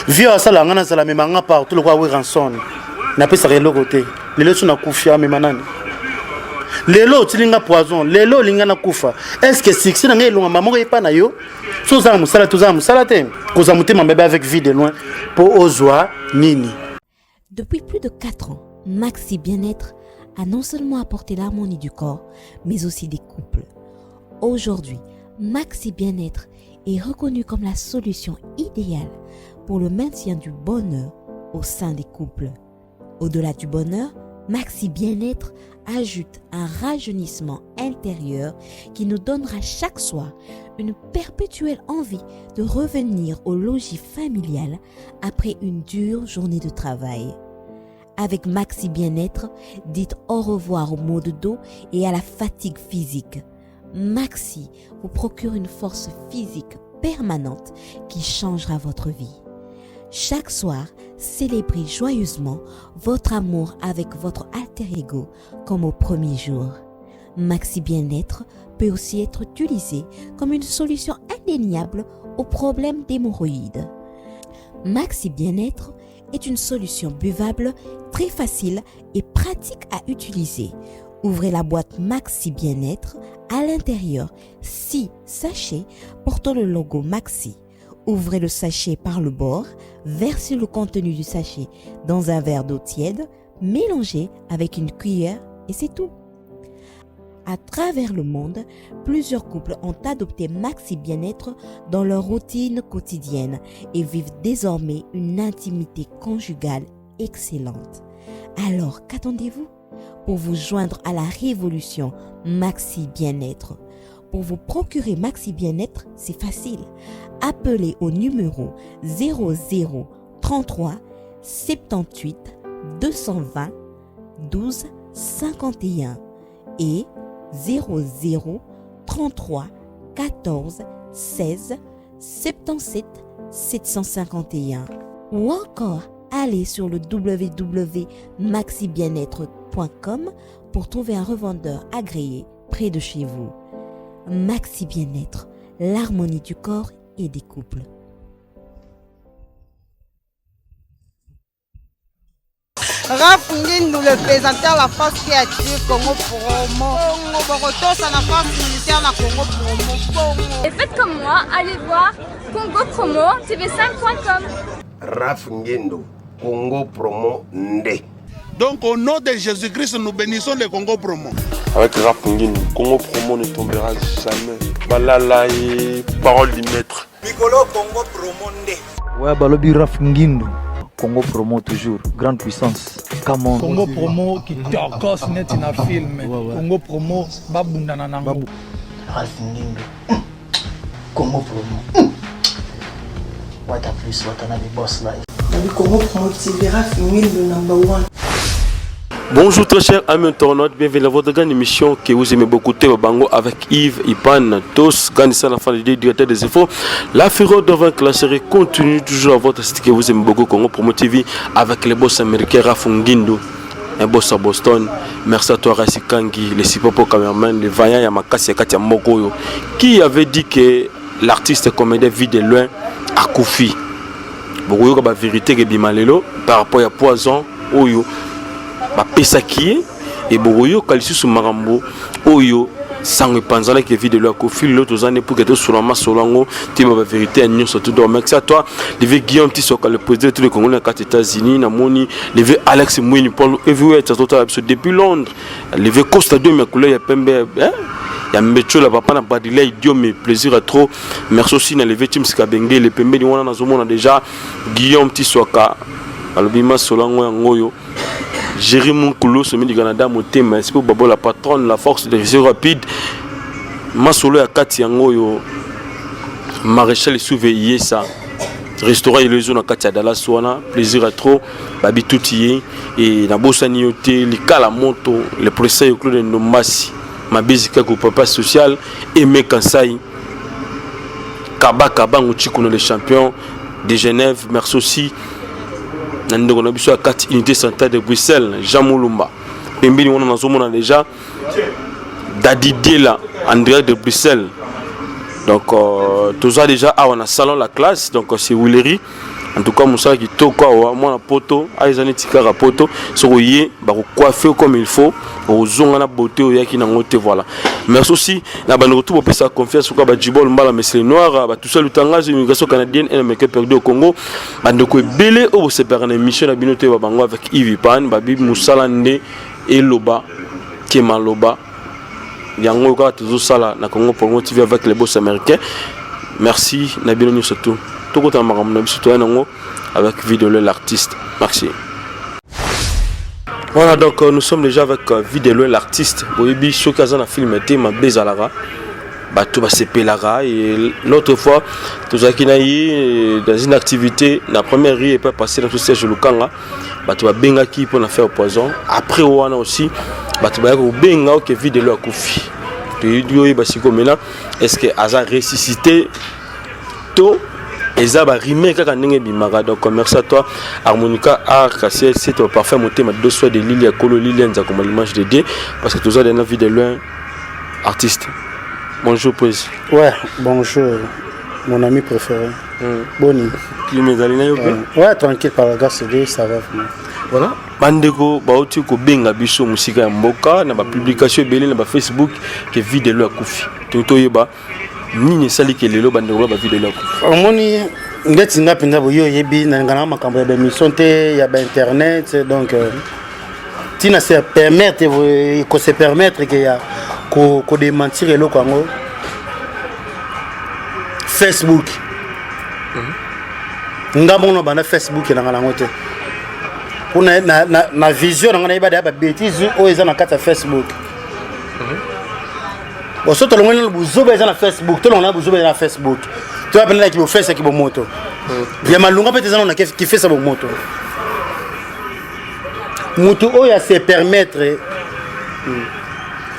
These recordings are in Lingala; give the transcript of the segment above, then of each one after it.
Via ça la ngana ça la memanga partout le quoi oui ranson. Na pesa relo côté. Lelo tuna kufia memanani. Lelo tilinga poison, lelo linga na kufa. Est-ce que si na ngelonga maman epa na yo? So za musala tuza musala te. Koza mutema bébé avec vie de loin pour ozwa nini. Depuis plus de 4 ans, Maxi Bien-être a non seulement apporté l'harmonie du corps, mais aussi des couples. Aujourd'hui, Maxi Bien-être est reconnu comme la solution idéale pour le maintien du bonheur au sein des couples. Au-delà du bonheur, Maxi Bien-être ajoute un rajeunissement intérieur qui nous donnera chaque soir une perpétuelle envie de revenir au logis familial après une dure journée de travail. Avec Maxi Bien-être, dites au revoir au maux de dos et à la fatigue physique. Maxi vous procure une force physique permanente qui changera votre vie. Chaque soir, célébrez joyeusement votre amour avec votre alter ego comme au premier jour. Maxi Bien-être peut aussi être utilisé comme une solution indéniable aux problèmes d'hémorroïdes. Maxi Bien-être est une solution buvable, très facile et pratique à utiliser. Ouvrez la boîte Maxi Bien-être. À l'intérieur, 6 sachets portant le logo Maxi. Ouvrez le sachet par le bord, versez le contenu du sachet dans un verre d'eau tiède, mélangez avec une cuillère et c'est tout. À travers le monde, plusieurs couples ont adopté Maxi Bien-être dans leur routine quotidienne et vivent désormais une intimité conjugale excellente. Alors, qu'attendez-vous pour vous joindre à la révolution Maxi Bien-être? Pour vous procurer Maxi Bien-être, c'est facile. Appelez au numéro 00 33 78 220 12 51 et 00 33 14 16 77 751 ou encore allez sur le www.maxibienêtre.com pour trouver un revendeur agréé près de chez vous. Maxi Bien-être, l'harmonie du corps et des couples. Raph Ngindu, le présentateur de la force créative Congo Promo. Borotos à la force militaire de Congo Promo. Et faites comme moi, allez voir Congo Promo, tv5.com. Raph Ngindu, Congo Promo Ndé. Donc au nom de Jésus-Christ, nous bénissons le Congo Promo. Avec Raph Ngindu, Congo Promo ne tombera jamais. Balala et parole du maître. Piccolo Congo Promo Ndé. Ouais, Balobi Raph Ngindu. Congo Promo toujours, grande puissance. Come Congo Promo qui torcos net in a film. Congo Promo babunda nanango. Raph Ngindu. Congo Promo. What a plus, what a boss life. Congo Promo TV, Raph Ngindu #1. Bonjour très chers amis internautes, bienvenue à votre grande émission que vous aimez beaucoup, Bango avec Yves, Ipan, tous, Ganissa, la fin du directeur des infos. La fureur devant que la série continue toujours à votre site que vous aimez beaucoup, Congo Promo TV, avec les boss américains Raph Ngindu, un boss à Boston. Merci à toi Rassi Kangi, les Sipopo cameraman, les vaillants Yamakasi Katia Mokoyo, qui avait dit que l'artiste comédien vit de loin à Koufi. Beaucoup de vérité que Bimalelo par rapport à Poison, Oyo. Pesa qui et Boroyo Kalisu Marambo Oyo sang panzala qui vit de leur conflit l'autre année pour que tout sur la masse solango tu ma vérité à surtout donc merci à toi levé Guillaume Tissoka le président de tous les Congolais aux États-Unis na moni levé Alex Mouini Paul everywhere total depuis Londres levé Costa de mes couleurs ya pembe ya mecho la papa na badila idiot mais plaisir à trop merci aussi na levé Tim Skabenge le pembe ni wana na zomona déjà Guillaume Tissoka alobima solango ya ngoyo Jérémy Koulo, sommet du Canada, mon thème, c'est pour Babo la patronne, la force de réseau rapide. Masolo ya Kati Yangoyo, Maréchal Souveillé, ça. Restaurant et les zones à Katia Dallas, plaisir à trop. Babi Toutiye, et la Bossa Niote, les Kalamoto, le procès au Clos de Nomasi, ma bésika au papa social, Aimé Kansai, Kaba Kaba, Mouchikono, les champions de Genève, merci aussi. Nous avons 4 unités sanitaires de Bruxelles, Jean Moulumba. Pembini, on a déjà Dadi Diela, Andrea de Bruxelles. Donc, tout ça déjà, on a salon la classe, donc c'est Willery. en tout cas mosala kitoko awa mwana poto aza neti kaka poto soki oye bakocoiffe comme il faut ozonga na beauté oyaki nango te voilà. Merci aussi na bandeko tout bopesa confiance soki bajibol mbala mesele noir batusa lutangazo immigration canadienne et meke perdu au Congo bandeko ebele oyo bosepelaka na émission na bino te babango avec Yves Ipan babibi mosala nde eloba kemaloba yango kaka tozosala na Congo Promo TV avec les boss américains. Merci na bino nyonso tout tokota makambo na biso toya nango avec Vidéo l'artiste. Merci. Voilà, donc nous sommes déjà avec Vidéo l'artiste. Boyebi sokaza na film été ma bezalara bato basepelara et l'autre fois tozaki na yi dans une activité la première rue est pas passé dans tout Serge Lukanga bato babengaki pour na faire poison après wana aussi bato ba ko benga que Vidéo akufi to basiko mena est-ce que aza ressuscité to eza ba rimé kaka ndenge bimaka. Donc merci à toi Harmonica Art Cassier c'est ton parfait monté ma deux soins de Lilia Kolo Lilia Nza comme l'image de Dieu parce que toujours dans Vidéo artiste. Bonjour Président. Ouais, bonjour mon ami préféré. Boni. Qui me dalina yo bien? Ouais, tranquille par la gare CD, ça va vraiment. Voilà. Bandeko bauti ko benga biso musika ya mboka na ba publication ebele na ba Facebook ke Vidéo akufi. Toto yeba nini sali ke lelo bandeko ba Vidéo akufi. Omoni ngeti nga pinga boyo yebi na ngana makambo ya ba émission te ya ba internet donc tina se permettre ko se permettre que ya ko démentir eloko ngo Facebook. Ngabono bana Facebook na ngana ngote. Kuna na vision na ngana iba da ba bêtise o eza na kata Facebook. Osoto longwe le buzoba eza na Facebook, to longna buzoba eza na Facebook. Tu vas prendre qui fait ça qui bo moto. Ya malunga peut eza na qui fait ça bo moto. Mutu o ya se permettre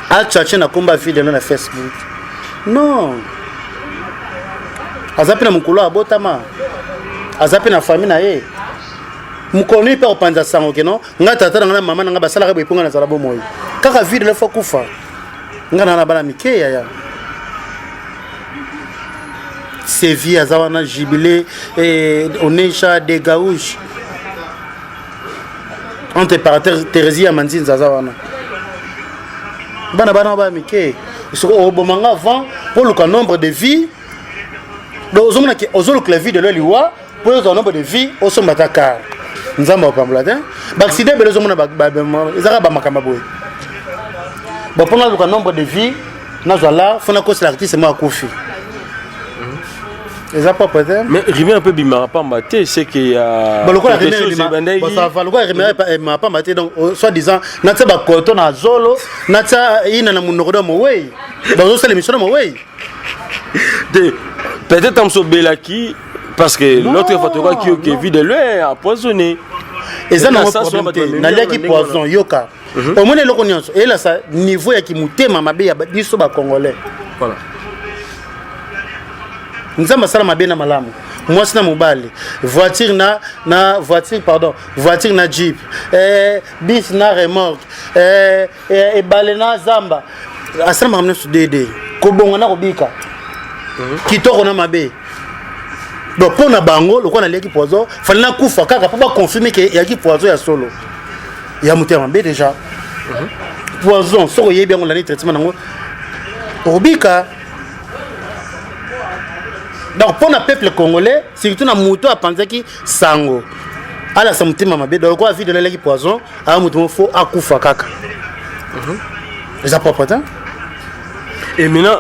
à chercher na combat vidéo na Facebook. Non. Azapi na mukolo abotama. Azapi na famille na ye. Mukoni pe opanza sango ke non. Nga tata na mama na nga basala ka bepunga na zalabo moyi. Kaka vidéo fa kufa. Nga na bala mike ya. Sévi azawana jubilé et onesha de gauche. Entre parenthèses Thérèse Amandine zazawana. Bana ba mike. Au bomanga avant pour le nombre de vies. Donc ozolo la vie de l'oliwa pour le nombre de vies au sombataka. Nzamba pamblata. Accident belozo mona ba ezaka ba makamba boy. Bon pour le nombre de vies nazala fona ko l'artiste moi akufi. Eza pas peut-être. Mais rivière un peu bimara pas maté c'est que y a bon le quoi ça va le quoi rivière pas maté donc soit disant natsa ba koto na zolo natsa ina na munokodo mo wey dans ça l'émission mo wey peut-être en sobelaki parce que l'autre fois qui vit de l'air empoisonné et ça na problème na leki poison yoka au moins le connaissance et là ça niveau ya ki mutema mabe ya biso ba congolais voilà. Nzamba sala mabena malamu. Moi sina mobali. Voiture na jeep. Bis na remorque. Balena zamba. Asala mamne su dede. Ko bonga na kobika. Kitoko na mabe. Donc pour na bango, le ko na leki poison, fallait na kufa kaka pour pas confirmer que ya ki poison ya solo. Ya mutema mabe déjà. Poison, so yebi ngo la ni traitement nango. Obika. Donc pour le peuple congolais, surtout na moto a pensé qui sango. Ala sa mutima mabe donc quoi vie de la poison, a muto fo akufa kaka. Les apportants. Et maintenant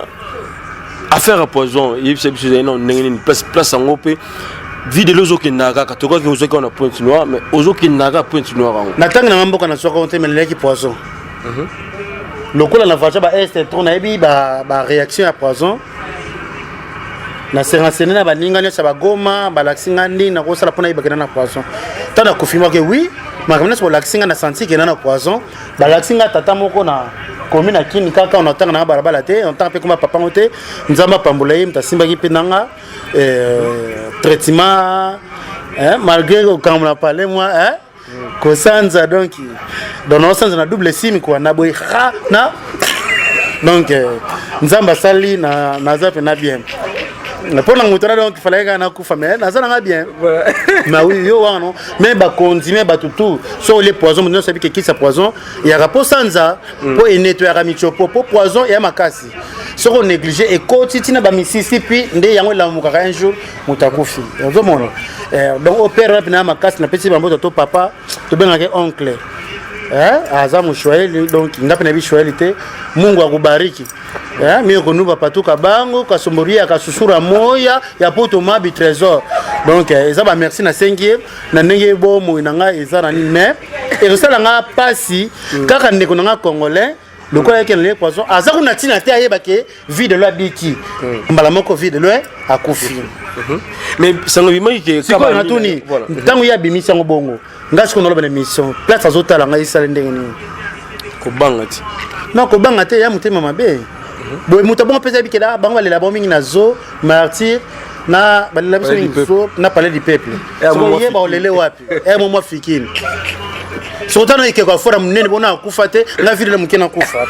affaire à poison, il y a une place en opé. Vie de l'ozo qui naga ka to ko ozo ko na point noir mais ozo qui naga point noir. Na tanga na mboka na soko on te mais les poison. Le coup la voiture ba est trop na ebi ba réaction à poison. Na serensene na baninga nyo sa Goma balaxinga ndi na ko sala pona ibakena na poison tana confirmer que oui makamna so laxinga na senti que na poison balaxinga tata moko na commune na kini kaka on entend na balabala te on entend pe comme papa ngote nzamba pambola yim ta simba ki pinanga traitement malgré quand on a parlé moi ko sanza donc dans nos sens na double sim quoi na boy na donc nzamba sali na zape na bien. Pour l'angoutra donc il fallait qu'on a coup famille. Ça n'a bien. Mais oui yo non. Mais bah continuer bah tout. Sur les poisons nous savons que qui ça poison. Il y a rapport sans ça pour nettoyer amicho pour poison et makasi. Sur on négligé et quotidien ba Mississippi ndé yango la mukaka un jour mutakufi. Vous mon. Donc au père na makasi na petit bambo to papa to benga oncle. Aza mshwahili donc ngapi na bishwahili Mungu akubariki. Mimi konuba patuka bango kasumburia kasusura moya ya poto mabi trésor. Donc eza ba merci na sengie na ndenge bomo inanga eza na ni mais et ça nga pasi kaka ndeko nga congolais le quoi que les poissons aza kuna tina te ayeba ke vie de loi biki mbala moko vie de loi akufi. Mais sango bimaki ke kaba na tuni tango ya bimisi ngo bongo ngasi ko noloba na mission place azotala nga isala ndenge ni ko bangati non ko bangate ya mutema mabe boy mutabon pesa bikela bango la bombi na zo martyr na balela biso na parler du peuple so yeba olele wapi mo fikini so tano ikeko fora munene bona akufate na vile mukena kufa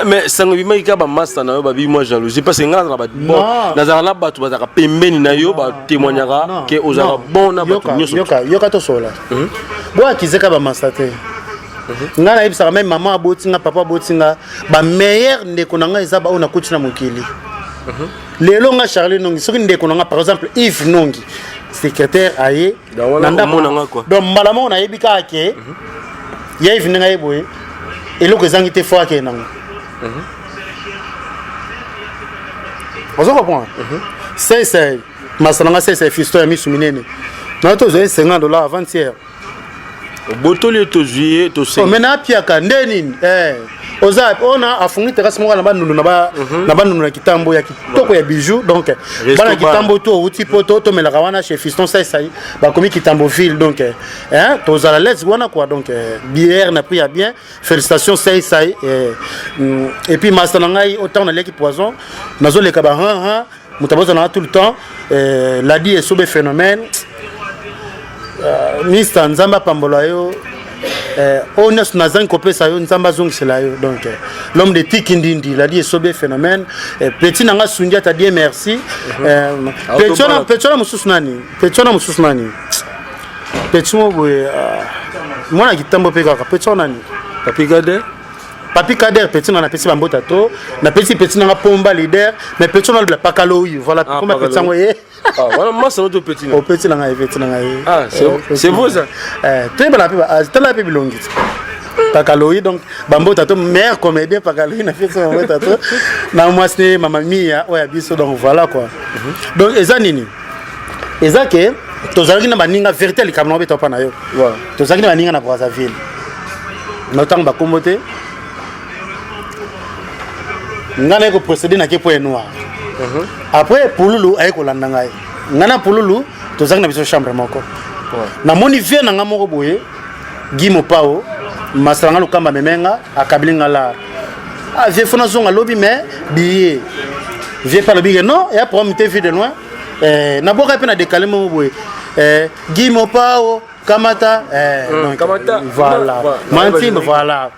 mais sango bimaki ka ba master na yo ba bi moi jalousie parce que ngana ba bon nazala na batu bazaka pembeni na yo ba témoignera que ozala bon na batu nyoso yoka to sola bo akizeka ba master te ngana ibisa même maman abotinga papa abotinga ba meilleur ndeko nanga eza ba ona kutina mokili lelo nga Charlie Nongi soki ndeko nanga par exemple Yves Nongi secrétaire aye nanda monanga quoi donc malamo na yebika ke ya Yves nga yeboye eloko ezangi te fois ke nanga vous comprenez c'est masalanga c'est fisto ya misu minene na to zo $50 avant-hier botoli to juillet to se mena piaka ndeni oza ona afungi terrasse mo na banunu na banunu na kitambo ya kitoko ya bijou donc bana kitambo to uti poto to melaka wana chez Fiston sai ba komi kitambo ville donc to za la let's wana quoi donc bière na pris bien félicitations sai et puis master ngai autant na leki poison nazo le kaba mutaboza na tout le temps la dit est sobe phénomène Mr. Nzamba Pambola yo on est nazan kopesa yo Nzamba zongisela yo donc l'homme de Tikindindi la dit sobe phénomène petit nanga sundia ta dit merci petona mususunani petit mo boy mona kitambo pe kaka petona ni Papi Kader petit na petit bambota to na petit nanga pomba leader mais petit na le pakaloyi voilà comment petit sango ye voilà moi c'est notre petit au petit nanga petit nanga ye c'est beau ça très belle la pipe longue pakaloyi donc bambota to meilleur comédien pakaloyi na fait bambota to na moi c'est maman mia oya biso donc voilà quoi donc ezanini ezake tozalaki na baninga vérité le kamno beto pa na yo tozalaki na baninga na Brazzaville notamment ba kombote ngana ko procéder na ke point noir après pululu ay ko landa ngai ngana pululu to zanga na biso chambre moko na moni vie na ngamoko boye gimo pao masanga lukamba memenga akabilinga la vie fona zonga lobi mais billet vie pas le billet non et après on te vu de loin na boka pe na décaler mo boye gimo pao Kamata, Kamata, voilà. Mantim, voilà.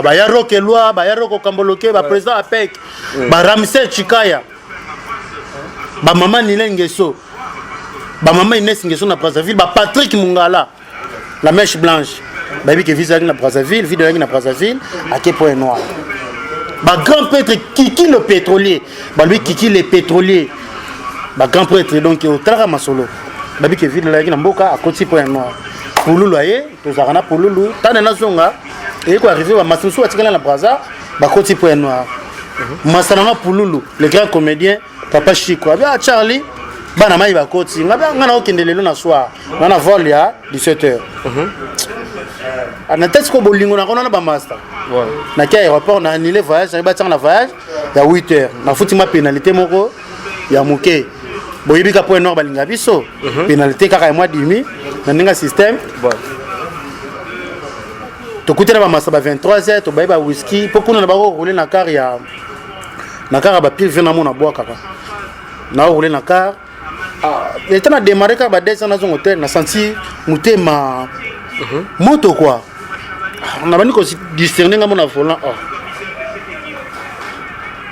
Ba ya roke loi, ba ya roko kamboloke, ba président APEC, ba Ramsey Chikaya, ba maman Nile Ngeso, ba maman Inès Ngeso na Brazzaville, ba Patrick Mungala, la mèche blanche, ba bi ke visa na Brazzaville, vidéo na Brazzaville, à quel point noir. Ba grand prêtre Kiki le pétrolier, ba lui Kiki le pétrolier, ba grand prêtre donc au Tara Masolo. Babi ke vide la na mboka akoti point noir pululu aye to zakana pululu tane na zonga et ko arriver ba masusu atikala na Brazza ba koti point noir masana pululu le grand comédien Papa Chico abia Charlie bana mai ba koti ngaba ngana okende lelo na soir na vol ya 17h ana test ko bolingo na kona ba master na kia aéroport na annulé voyage ba tanga na voyage ya 8h na futima pénalité moko ya moké boyibika point noir balinga biso pénalité kaka mois demi na ninga système to kutela ba masaba 23h to ba whisky pokuna na ba rouler na car ya na car ba pile vena mona bois kaka na rouler na car et tana démarrer ka ba descendre dans un hôtel na senti mutema moto quoi on a bani ko discerner nga mona volant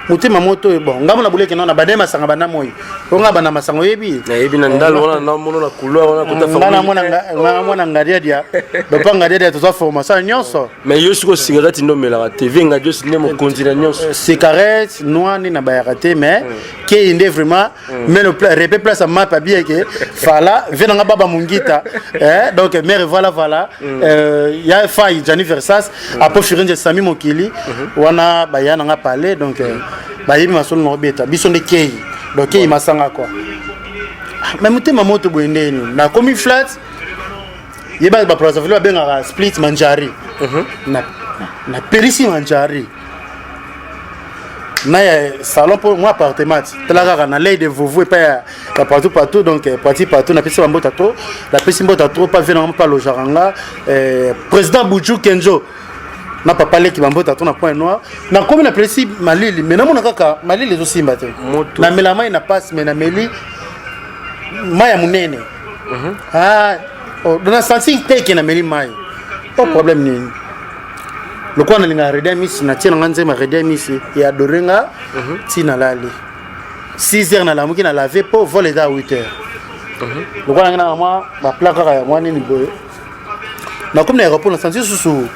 motema moto bon ngamo na buleke na bande masanga bana moyi onga bana masanga yebi na yebi na ndalo wana na mono na couloir wana kota ngana mona ngadia dia do pa ngadia dia to formation nyonso mais yo siko cigarette no mela TV ngadio sine mo continue nyonso cigarette noa ni na bayarate mais qui inde vraiment mais le répète place à ma bien que fala vient nga baba mungita donc mère voilà ya faille Jani Versas après Firenze Sami Mokili wana bayana nga parler donc bayibi masolo no beta biso de kei donc kei masanga quoi mais mutema moto boendeni na komi flat yeba ba prosa velo benga split manjari na perisi manjari na salon pour moi appartement tela na lei de vovo et pas partout donc partout na pesi bambota to la pesi mbota trop pas venir pas le jaranga président Boudjou Kenjo na papa leki bambota to na point noir na comme na pesi malili mais na mona kaka malili zo simba te na melama ina passe mais na meli maya munene dans la senti que na meli mai pas problème ni le quoi na redemis na tina nganze ma redemis ya dorenga tina lali 6h na lamuki na laver pour voler à 8h le quoi na moi ba plaque ya moi ni boye na comme na aéroport na senti susu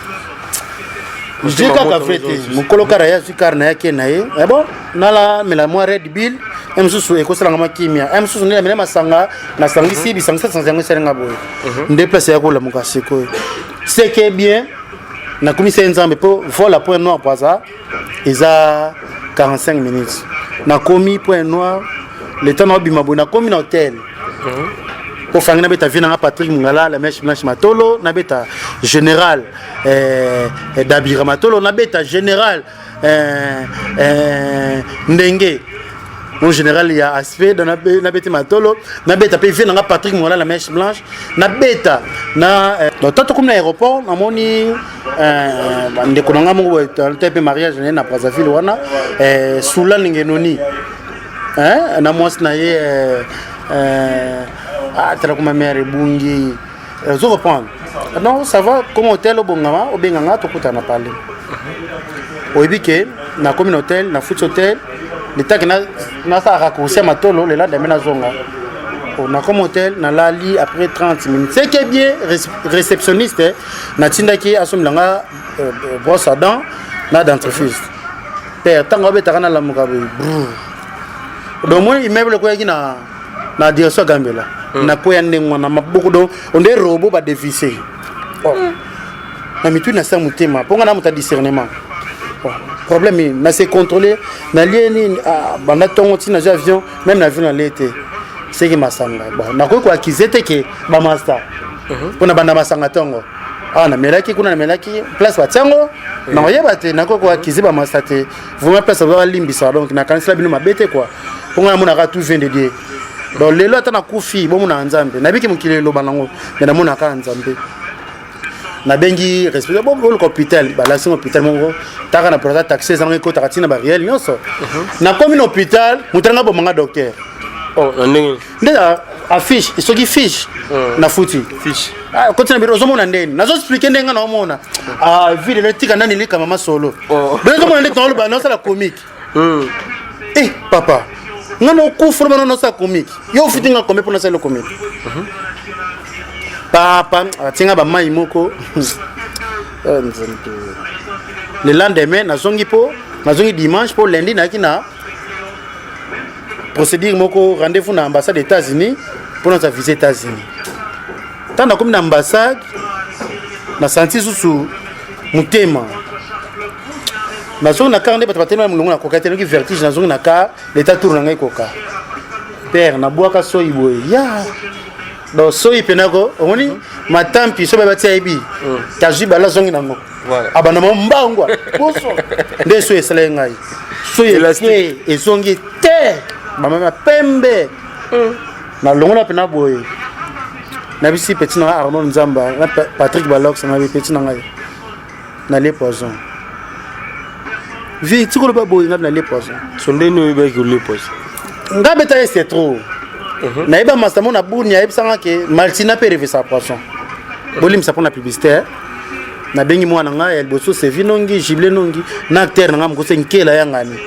je ka fete mon kolokara ya zikar na yake na ye bon na la mais la moi red bill em susu e ko sala ngama kimia em susu ne mena masanga na sangisi bi sangisa sangisa serenga boye déplacer ya ko la mukasiko c'est que bien na commissaire nzambe pour vola point noir pour ça ils a 45 minutes na commis point noir le temps na bima bona commis na hôtel pour faire na beta vina na Patrick Mungala la mèche blanche matolo na beta général d'Abira matolo na beta général ndenge mon général il y a aspect dans na beta matolo na beta pe vina na Patrick Mungala la mèche blanche na beta na donc tant comme na aéroport na moni ndeko nanga mo tepe mariage na Brazzaville wana sula ningenoni na mwasi na ye tala kuma mère bungi je reprends non ça va comme hôtel au bongama au benganga to kuta na parler au bike na comme hôtel na foot hôtel l'état que na sa raccourci matolo le lendemain na zonga on a comme hôtel na lali après 30 minutes c'est que bien réceptionniste na tindaki asomlanga brosse à dents na dentifrice père tango betaka na lamuka donc moi immeuble ko yaki na direction Gambela na ko ya ndengwa na maboko do onde robot ba dévisser na mitu na sa mutema ponga na muta discernement problème na se contrôler na lieni banda tongo tina avion même na avion na l'été c'est que masanga bon na ko accuser te que ba master pona banda masanga tongo na melaki kuna na melaki place ba tiango na yeba te na ko accuser ba master te vraiment place ba limbisa donc na kanisa bino mabete quoi ponga mona ka tout vient de Dieu donc lelo atana kufi bo mona nzambe na biki mukile lo banango mais na mona ka nzambe na bengi respect bon le hôpital ba la son hôpital mongo taka na prota taxi zango ko takatina ba réel nyonso na comme hôpital mutanga bo manga docteur ndenge affiche isoki fiche na futi fiche kotina biro zomona ndeni nazo expliquer ndenga na omona vile le tika nani lika mama solo bendo mona ndeni tolo ba no sala comique papa ngano kufuru bana no sala comique yo fitinga komé pour na sala comique papa atinga ba mai moko le lendemain nazongi dimanche pour lundi na kina procédure moko rendez-vous na ambassade des États-Unis pour notre visite aux États-Unis tant na comme na ambassade na senti sous mutema nazongi na car nde batena mulungu na koka teno ki vertige nazongi na car l'état tourne ngai koka père na boaka soyi boy ya donc soyi penako oni matampi so ba tia ibi tajiba la zongi nango abana mbangwa poso nde so esala ngai so elastique ezongi te mama pembe na longola pena boy na bisi petit na Arnaud Nzamba na Patrick Balox na petit na ngai na les poisons vi tikolo ba boy na les poisons sondeno ba ki les poisons ngabeta c'est trop na iba masamo na buni ya ibsanga ke maltina pe revisa poisson bolim ça pour la publicité na bengi mwana nga ya liboso c'est vinongi gible nongi na acteur nga mko senkela ya ngani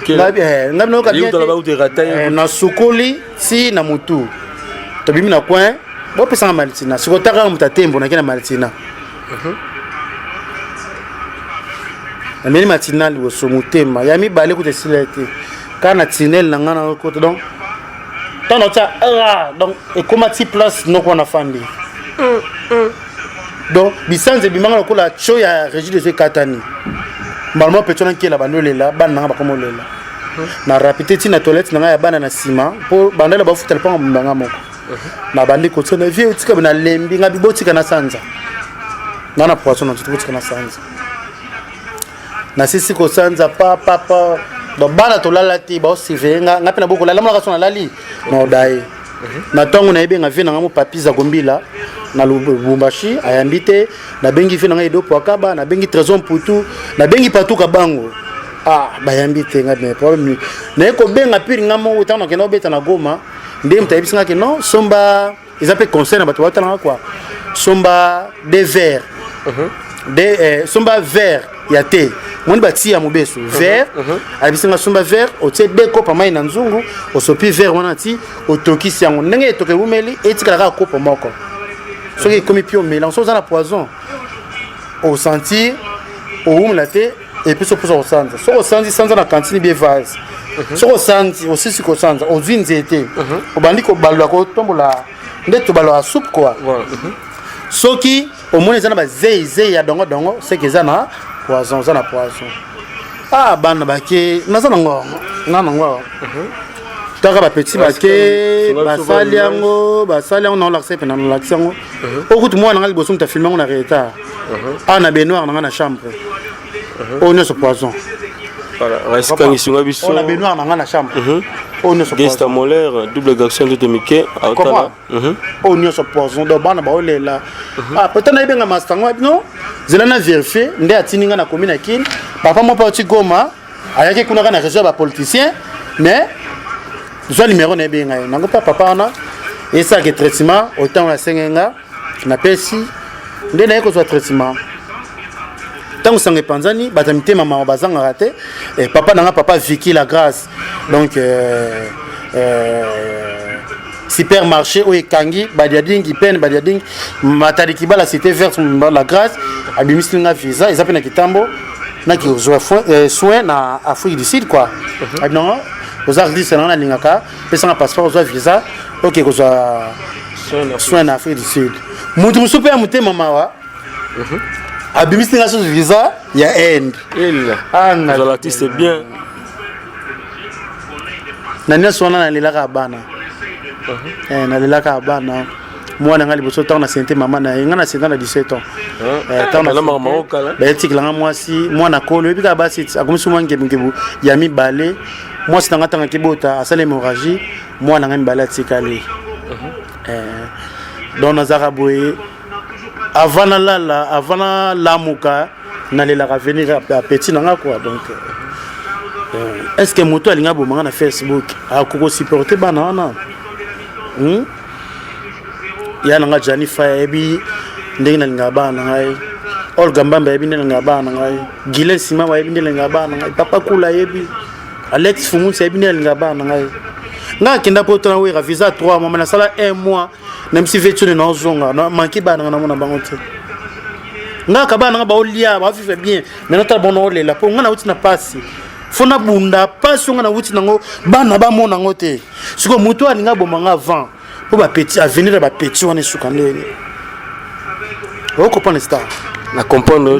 ngabi no kabia na sukuli si na mutu to bimi na coin bo pesa malitina sikotaka mutatembo na kina malitina na meni matinal liboso mutema ya mibale ko te silete kana tinel na nga na ko donc tant donc et comment ti place no ko na fandi donc bisanze bimanga lokola cho ya régie de ce katani normalement petona qui la banolela bana ba komo lela na rapide tina toilette na ya bana na sima po bandela ba futel pa mbanga moko na bandi ko tsona vie utika na lembi ngabi botika na sanza na poisson na tutika na sanza na sisi ko sanza pa donc bana tolala ti ba osivenga ngapi na boko la mala kasona lali no dai na tongo na ebenga vina ngamo papiza gombila na Lubumbashi ayambite na bengi vina nga edo Akaba na bengi trésor putu na bengi patuka bango bayambite ngabe problème na eko benga piri ngamo utana kena obeta na Goma ndem tayibisa ngake non somba ils appellent concert na bato watana quoi somba des verts somba vert ya te moni bati ya mobeso vert abisinga somba vert otie deko pa mai na nzungu osopi vert wana ti otokisi yango ndenge etoke umeli etikala ka kopo moko soki komi pio mélange so za poison au sentir au umla te et puis so poso au sanza so au sanzi sanza na cantine bien vase so au sanzi aussi si ko sanza au zinzete obandi ko balwa ko tombola ndeto balwa soupe quoi soki au moins za na ba zei ya dongo c'est que za na poison za na poison bana bake naza nango taka ba petit bake basali yango na l'accepte na l'action okutu mwana ngali boso mta filmer na retard na Benoît na chambre on ne se poison voilà reste quand isunga biso on a Benoît na chambre on ne se poison gesta molaire double action de Mickey atala on ne se poison do bana ba olela peut-être na ibenga mastango non zela na vérifier nde atininga na commune akini papa mo pa Goma ayaki kuna kana réserve ba politicien mais zo numéro na benga nango papa na esa ke traitement autant la sengenga na pesi nde na yeko zo traitement tant sangue panzani batamite mama bazanga raté et papa nanga papa Vicky la grâce donc supermarché ou ekangi badiadingi pen badiadingi matariki bala cité verte la grâce abimislinga visa ils appellent na kitambo na ki soin na Afrique du Sud quoi non aux artistes na lingaka pesa na passeport aux visa OK ko soin na Afrique du Sud mutu super mutema mawa abimislinga so visa ya end l'artiste est bien nani sona na lilaka bana na lilaka bana mwana ngali boso tanga na santé mama na ngana senta na 17 ans tanga na mama okala ba etikla mwasi mwana kolo ebika basi akomisi mwange ngebu ya mibale mwasi tanga tanga kibota asale hémorragie mwana ngani bala tikali don nazara boye avant lamuka na lelaka venir à petit nanga quoi donc est-ce que moto alinga bomanga na Facebook akoko supporter bana wana ya nanga Janifa ebi ndenge na linga bana ngai Olga Mbamba ebi ndenge na bana ngai Gilen Sima wa ebi ndenge na bana ngai Papa Kula ebi Alex Fumunsi ebi ndenge na bana ngai nga kenda poto na wera visa 3 mois na sala 1 mois même si vetune na zonga na manki bana na mona bango te nga ka bana ba olia ba vivre bien mais notre bon ole la po nga na uti na passe fona bunda passe nga na uti nango bana ba mona ngote siko muto alinga bomanga avant pour ba petit avenir ba petit on est sukandele o comprendre ça na comprendre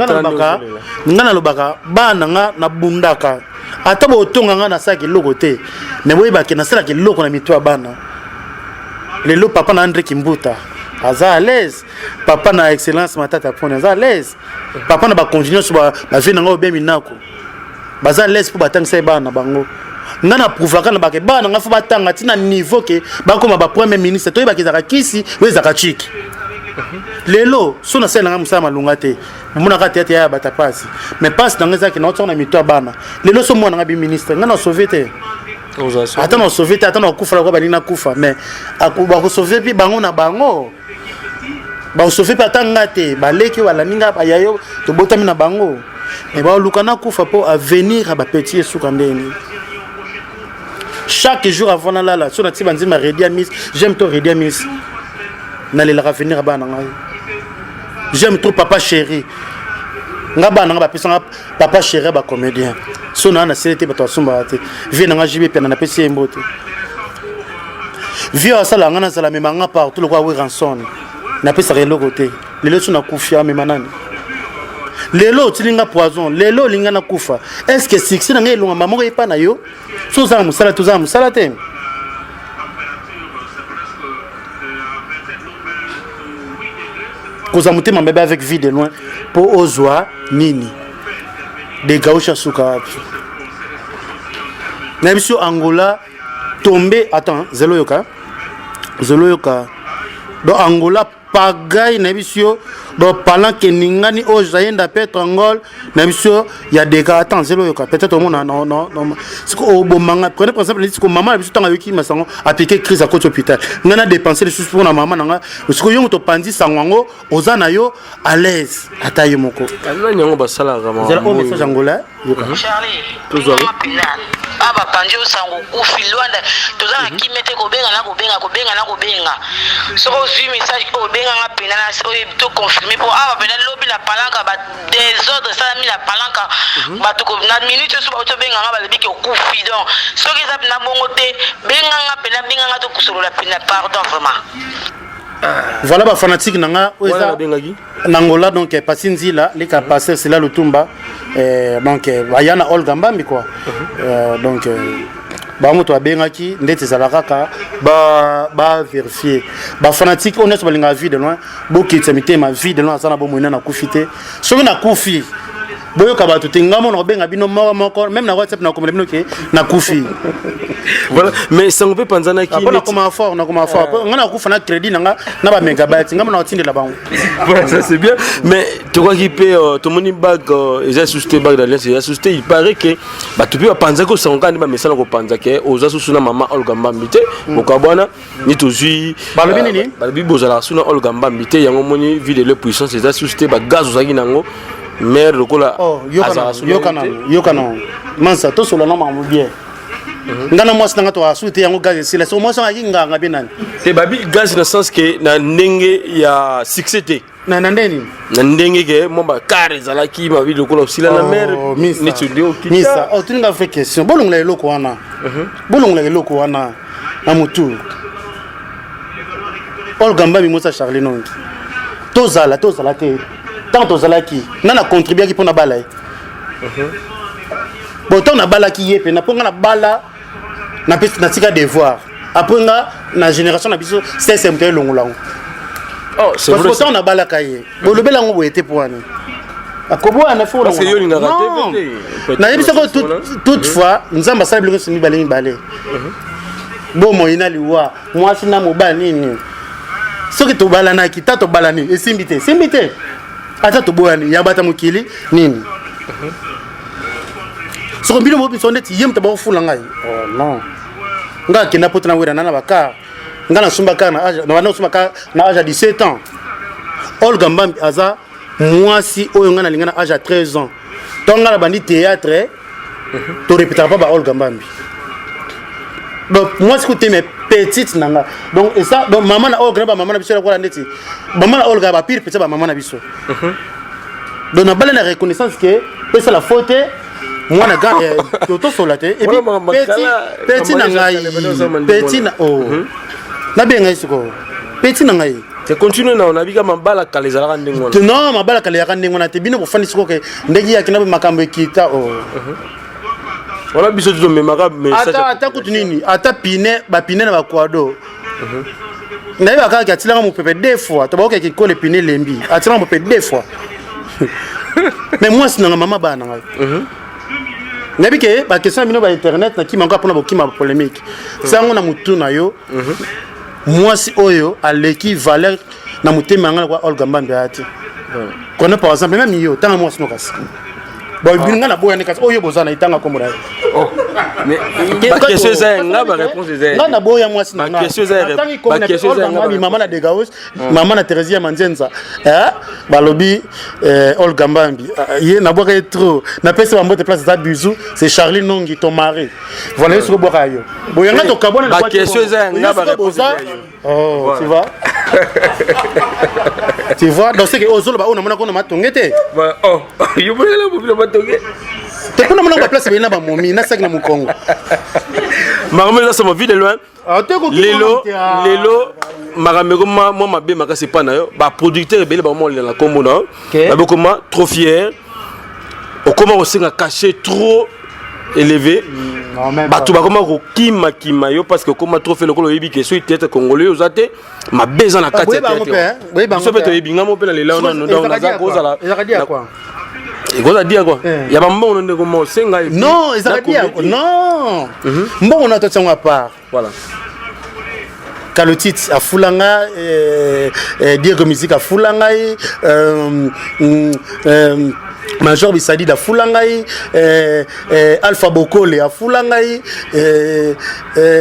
nga lobaka bana nga na bundaka ata bo tonga nga na saki loko te mais boye ba ke na sala ke loko na mitwa bana lelo papa na André Kimbuta aza à l'aise papa na excellence matata pona aza à l'aise papa na ba continuer so ba vie na nga obe minako baza à l'aise pour batangisa bana bango nga na prouvaka na ba ke bana nga fo batanga tina niveau ke ba koma ba premier ministre to ba ke zaka kisi wezaka chiki lelo so na sala nga musama lunga te mona ka tete ya bata pasi mais passe na ngeza ke na otona mitwa bana lelo so mona nga bi ministre nga na sauver te attends on sauver attends on kufa la ko balina kufa mais akuba ko sauver pi bango na bango baosofe mpe ata nga te baleki balandi nga bayayo tobotami na bango me baoluka na kufa mpo avenir ya bapeti esuka ndeni chaque jour avant nalala so nati banzima redi ya miss j'aime trop redi ya miss nalelaka avenir ya bana ngai j'aime trop papa chéri nga bana nga bapesanga papa chéri ya bacomédien so naa nasele te bato basumbaka te vie na nga jibe pena napesi ye mbo te vie asala nga nazala mema nga partout lokwa we ranson napesaka eloko te lelo so nakufi amema nani lelo otilinga poison lelo olinga nakufa est ce que succès na ngai elongama moko epa na yo so ozala mosala te ozala mosala te kozwa motema mabe avec vie de loin mpo ozwa nini de gausha suka wapi na biso Angola tombé attends zelo yoka do Angola pagaille na biso do parlant que ningani o jaenda pétrole na biso ya des cas attends zelo yoka peut-être au monde non siko o bomanga prenez par exemple siko maman na biso tanga yoki masango appliquer crise à côté hôpital ngana dépenser les sous pour na maman nanga siko yongo to pandi sango ozana yo à l'aise ata yo moko ana nyango basala vraiment zelo o message Angola yoka Charlie toujours aba panji osango kufi Luanda tozana kimete kobenga na soko zwi message ko benga nga pena na so to confirmer pour aba pena lobby la palanka ba désordre ça mi la palanka ba to na minute so ba to benga nga ba lebi ko kufi donc soki za na bongo te benga nga to kusolola pena pardon vraiment. Voilà ba fanatique nanga oza Nangola donc passinzi là les cas passer c'est là le tumba donc ayana Olga Mbambi quoi donc ba moto abengaki ndete zalaka ka ba vérifier ba fanatique on est balinga vie de loin bokitsa mitema vie de loin sana bo moina na kufite soki na kufi boyo ka bato tengamo na benga bino moko même na WhatsApp na komela bino ke na kufi voilà mais ça on peut panzana ki na comment fort ngana kufa na crédit na ba megabytes ngama na otindela bango voilà ça c'est bien mais tu crois qu'il peut tout moni bag ils a susté bag d'alliance il a susté il paraît que ba tu peux panza ko songa ni ba message ko panza ke oza susuna mama Olga Mbambi te bokabwana ni tozui balobi nini balobi bozala suna Olga Mbambi te yango moni vie de leur puissance ils a susté ba gaz ozaki nango mère lokola yokana mansa to solo na mamu bien ngana mwasi nanga to asute yango gaz sila so mwasi ngi nganga benani te babi gaz na sens que na ndenge ya succès te na ndeni na ndenge ke momba kare zalaki ma vie lokola sila na mère ni tudio misa o tuninga fait question bolongla eloko wana na mutu Olga Mbambi Moussa Charlie non tozala te tant tozalaki nana contribuer ki pona bala bon tant na bala ki yepe na ponga na bala na pesi na tika devoir après nga na génération na biso c'est mpe longolango oh c'est vrai tant na bala kaye bolobela ngo boyete poani akoboa na fo parce que yo ni na raté na yebi soko toutefois nzamba sala biloko simi balé bon moyina liwa moi sina mobali nini soki to bala na kita to bala ni esimbite ata to boani ya bata mukili nini so mbilo mo bisonde ti yem ta ba fula ngai oh non nga kina potana wera nana baka nga na sumba ka na âge na sumba ka na âge de 17 ans Olga Mbambi aza mwasi oyo nga na lingana âge à 13 ans tonga na bandi théâtre to répétera pas ba Olga Mbambi donc moi ce côté mes petites nanga donc et ça donc maman na Olga ba maman na biso la ko la ndeti maman na Olga ba pire petit ba maman na biso donc na bala na reconnaissance que c'est la faute moi na gars toto solaté et puis petit na ngai petit na oh na benga isiko petit na ngai te continue na on bika mabala kalezala ndingo non mabala kalezala ndingo na te bino ko fani siko ke ndegi ya kina makambo ekita oh voilà biso tu me mara message ata kutunini ata pine ba pine na ba kwado na ba ka atila mo pepe deux fois to ba ko ki ko le pine lembi atila mo pepe deux fois mais moi sinon maman bana ngai nabi ke ba question bino ba internet na ki manga pona bo ki ma polémique sango na mutu na yo moi si oyo aleki valeur na mutema ngala kwa Olga Mbambi ati kono par exemple même yo tanga moi sinon kasi bon binga na boya ne kasi oyo bozana itanga komora Mais la question c'est la réponse est nga na boya mwasi na la question c'est maman na Degaos maman na Thérèse Manzenza balobi Olga Mbambi ye na boka trop na pesa ba mbote place za bisou c'est Charlie Nongi ton mari voilà ce que boka yo boya nga to kabona la question c'est la réponse oh tu vois tu vois donc c'est que ozolo ba ona mona ko na matongete oh yo boya la bobilo matongete te kuna mona ba place bena ba momi na sakina mukongo Maramé là ça m'a vu de loin lelo maramé comme moi ma bé makasi pas na yo ba producteur belé ba mo la kombo na ba comment trop fier au comment on s'est caché trop élevé ba tout ba comment ko kima yo parce que comment trop fait le kolo yebi que soit tête congolais ozate ma beza na kati tête oui ba so beto yebi ngamo pe na lela non na za ko za la il va dire quoi il y a pas bon on comment senga non ils ont dit non bon on a tout ça à part voilà Kalotit à Fulanga Diego musique à Fulanga Major Bissadi à Fulanga Alpha Bokole à Fulanga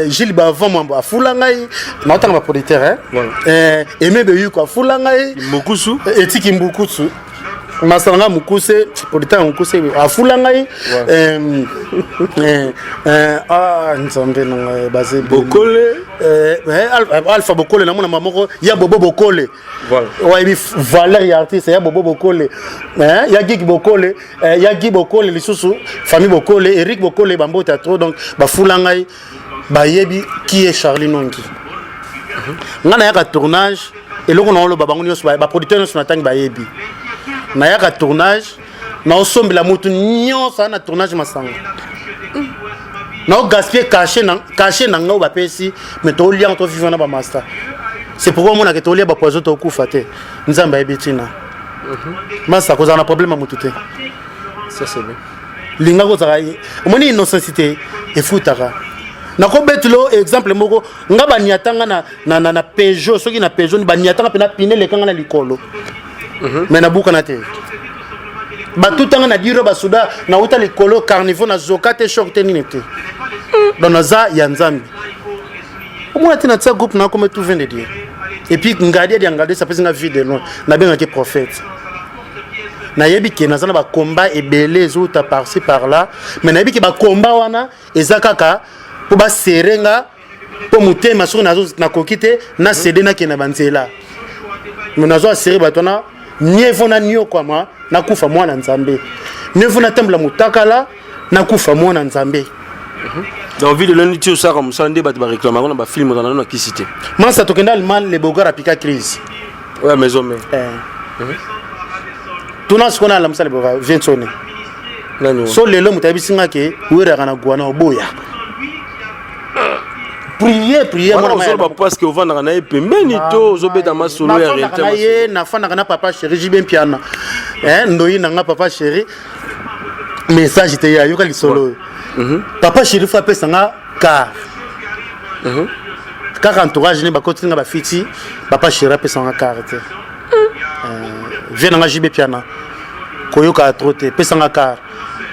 Gilles Bavon à Fulanga na tant ma producteur hein Aimé Beyuko à Fulanga Mokusu Etiki Mbukusu Masanga Mukuse producteur Mukuse à Fulanga nzambe na basé Bokole Alpha Bokole na mona mamoko ya Bobo Bokole voilà ouais Valérie artiste ya Bobo Bokole ya Gigi Bokole ya Gigi Bokole lisusu famille Bokole Eric Bokole bambo théâtre donc ba fulanga ba yebi qui est Charlie Nongi ngana ya ka tournage et loko na lo babango nyos ba producteur nyos na tangi ba yebi na ya ka tournage na osombela mutu nyos na tournage masanga non gaspiller caché na nga ba pesi mais to lien to vivre na ba master c'est pourquoi mon a que to lien ba poison to kufa te nzamba ebitina masa ko za na problème mutu te ça c'est bien linga ko za moni innocentité et futaka na ko betulo exemple moko nga ba niatanga na Peugeot soki na Peugeot ni ba niatanga pe na pine le kanga na likolo mais na buka na te batutanga na diro basuda na uta likolo carnivore na zokate short tenite dans naza ya nzambi omona tina tsa groupe na comme tout vient de dire et puis ngadi ya ngadi ça pesa nga vie de loin na benga ke prophète na yebi ke naza na ba combat ebele zota par-ci par-là mais na yebi ke ba combat wana ezakaka po ba serenga po mutema sur nazo na kokite na cédé na ke na banzela mais nazo serrer batona nievo na nyo kwa ma na kufa mwana nzambe nievo na tembla mutakala na kufa mwana nzambe dans vie de l'unité ça comme ça ndé ba réclamer on ba film dans na kisité man ça tokenda allemand les bogar apika crise ouais maison mais tuna sikona la msale bogar viensone nani so lelo mutabisinga ke wera kana gwana oboya prier moi parce que on va na pembeni to zobeta masolo ya réalité na fana kana papa chéri jibem piana ndoyi nanga papa chéri message te ya yoka lisolo papa chéri fa pesa nga car entourage ne bakoti nga ba fiti papa chéri pesa nga car te vient nga jibem piana koyoka trote pesa nga car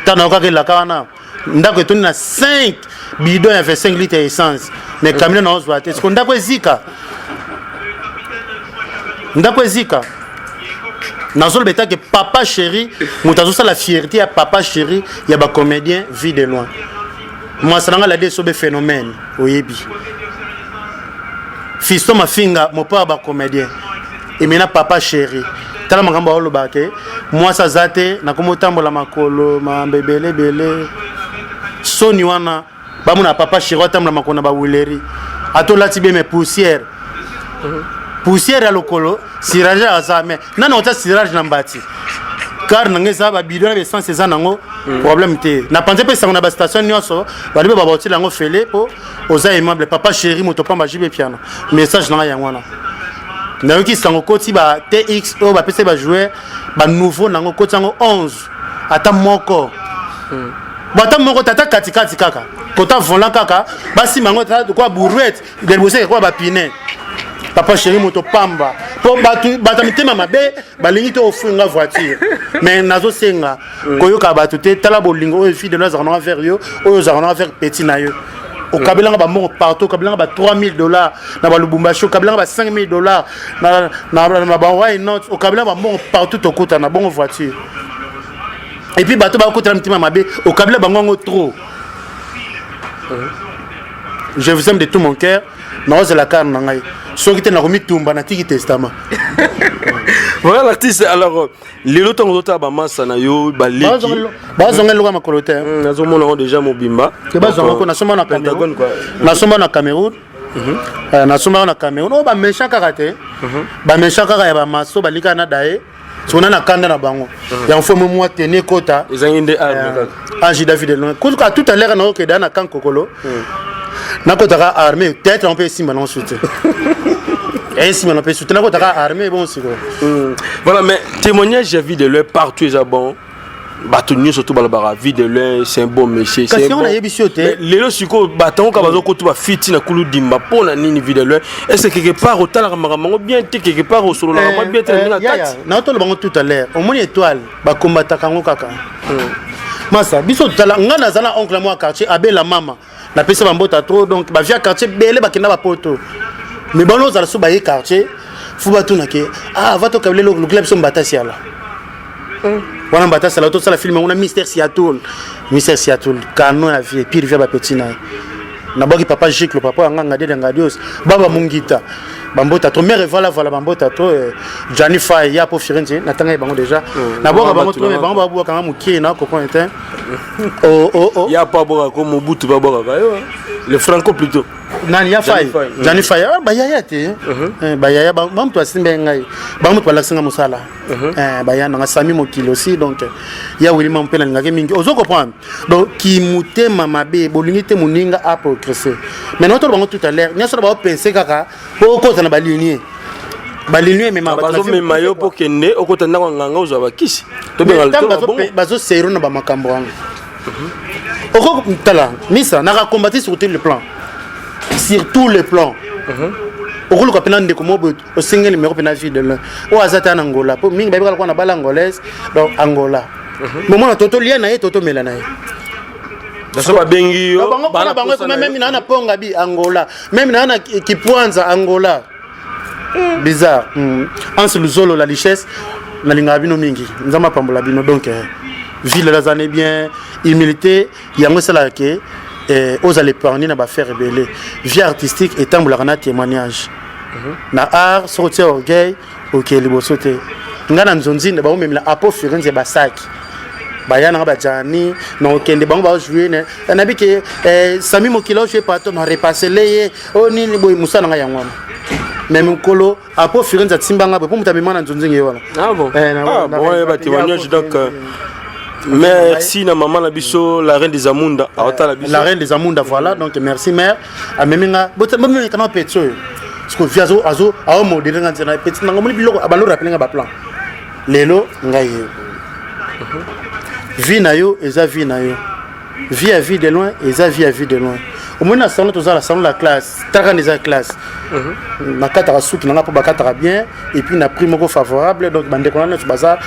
tana ka ke la kana ndako etoni na 5 bidon ya 25 litres essence mais camion na ozwa te siko ndako ezika nazolo betake papa chéri mutazo sa la fierté ya papa chéri ya ba comédien vie de loin moi ça nga la de sobe phénomène oyebi fisto mafinga mo pa ba comédien et maintenant papa chéri tala makambo olo bake moi ça zate na komotambola makolo ma bebele bele soni wana bamuna papa chéri atambola makona ba wuleri atolati be me poussière poussière à lokolo sirage à ça mais non on t'a sirage na mbati car nangé ça ba bidon na essence ça nango problème té na pensé pe ça na ba station nyonso ba libe ba boti lango fele po oza aimable papa chéri moto pamba jibe piano message na yango wana na yoki sango koti ba TX o ba pese ba jouer ba nouveau nango koti yango 11 ata moko bata moko tata katikati kaka kota volant kaka basi mango tata quoi brouette de bosser quoi ba pine papa chéri moto pamba pour bato mitema mabe balingi to ofunga voiture mais nazo senga koyoka bato te tala bolingo oyo fille de nous en faire yo oyo za en faire petit na yo au kabilanga ba mon partout au kabilanga ba $3,000 na ba Lubumbashi au kabilanga ba $5,000 na ba why not au kabilanga ba mon partout to kota na bon voiture et puis bato ba kota mitema mabe au kabilanga bango trop. Je vous aime de tout mon cœur. Non, c'est la carne. Ce qui est dans le tombe, na tiki testament. Voilà l'artiste. Alors, les autres ont été à Bamassa, na yo, balé. Bazonga loga makolote. Nazo mona déjà mobimba. Que bazonga ko na soma na Cameroun quoi. Na soma na Cameroun. Na soma na Cameroun. Oh ba méchant karaté. Ba méchant kara ya ba maso balika na dae. Sona na kanda na bango. Ya mfo moi tenir kota. Ils ont une arme. Anji David Elon. Kuzuka tout à l'heure na ko na kan kokolo. Na kotaka armée peut-être on peut essayer maintenant ensuite. Et si on peut soutenir na kotaka armée bon c'est quoi. Voilà mais témoignage j'ai vu de leur partout ils bon. Batonu surtout balabara vie de leur c'est un bon monsieur c'est bon. Les le suko baton ka bazo ko tu ba fiti na kulu dimba pona nini vie de leur est-ce que quelque part au tala mamango bien te quelque part au solo la bien te na tati. Na to le bango tout à l'heure au moins étoile ba combattre kango kaka. Masa biso tala ngana zana oncle moi quartier abela mama. La pesa bambota trop donc ba via quartier belé ba kina ba poto mais bano za so ba ye quartier fu ba tuna ke va to kabele le club so mbata siala wana mbata sala to sala film on a Mister Seattle canon la vie pire via ba petit na boki papa Jiklo papa nganga de ngadios baba mungita bambota trop mère voilà bambota trop Johnny Fay ya po Firenze na tanga bango déjà na boka bango trop mais bango ba boka kanga mukie na ko point oh ya pa boka ko Mobutu ba boka le franco plutôt nani ya Fay Johnny Fay ba ya te ba ya ba mtu asimbe ngai ba mtu balasinga musala ba ya na Sami Mokili aussi donc ya William Mpela ngake mingi ozo comprendre donc ki mutema mabe bolingite muninga apo crescer mais notre bango tout à l'heure nya so ba penser kaka ko na balinier mais bazo me mayo pour kende okotanda nganga ozo ba kisi to be bazo sero na ba makambo wangu oko tala misa na combattre sur tous les plans oko luka pena ndeko mobo o single numéro pena vie de l'un o azata na Angola po mingi ba bikala kwa na bala angolaise donc Angola moment toto lien na ye toto mela na ye daso ba bengi yo bana bango même na ponga bi Angola même na Kipwanza Angola bizarre en ce luzolo la richesse na linga bino mingi nzama pambola bino donc ville la zane bien humilité yango sala ke aux l'épargne na ba faire rebeller vie artistique et tambola na témoignage na art sortir orgueil OK libosote ngana nzonzi ba o memela apo Firenze ba saki bayana ba jani na okende bango ba jouer na biki Sami Mokilo je pas to na repasser les o nini boy musana nga yangwa même kolo apo Firenze timbanga po muta bimana nzonzi ngewana bon bon ba témoignage donc merci na maman na biso la reine des Amunda la reine des Amunda voilà donc merci mère ameminga botamemi kana petso parce que viazo azo a modèle ngana na petit na ngomuli biloko abalo rappelinga ba plan lelo ngai vie na yo eza vie na yo vie à vie de loin eza vie à vie de loin au moins na salon toza la salon la classe taka neza classe na katara souki na po bakatara bien et puis na prix moko favorable donc bande ko na baza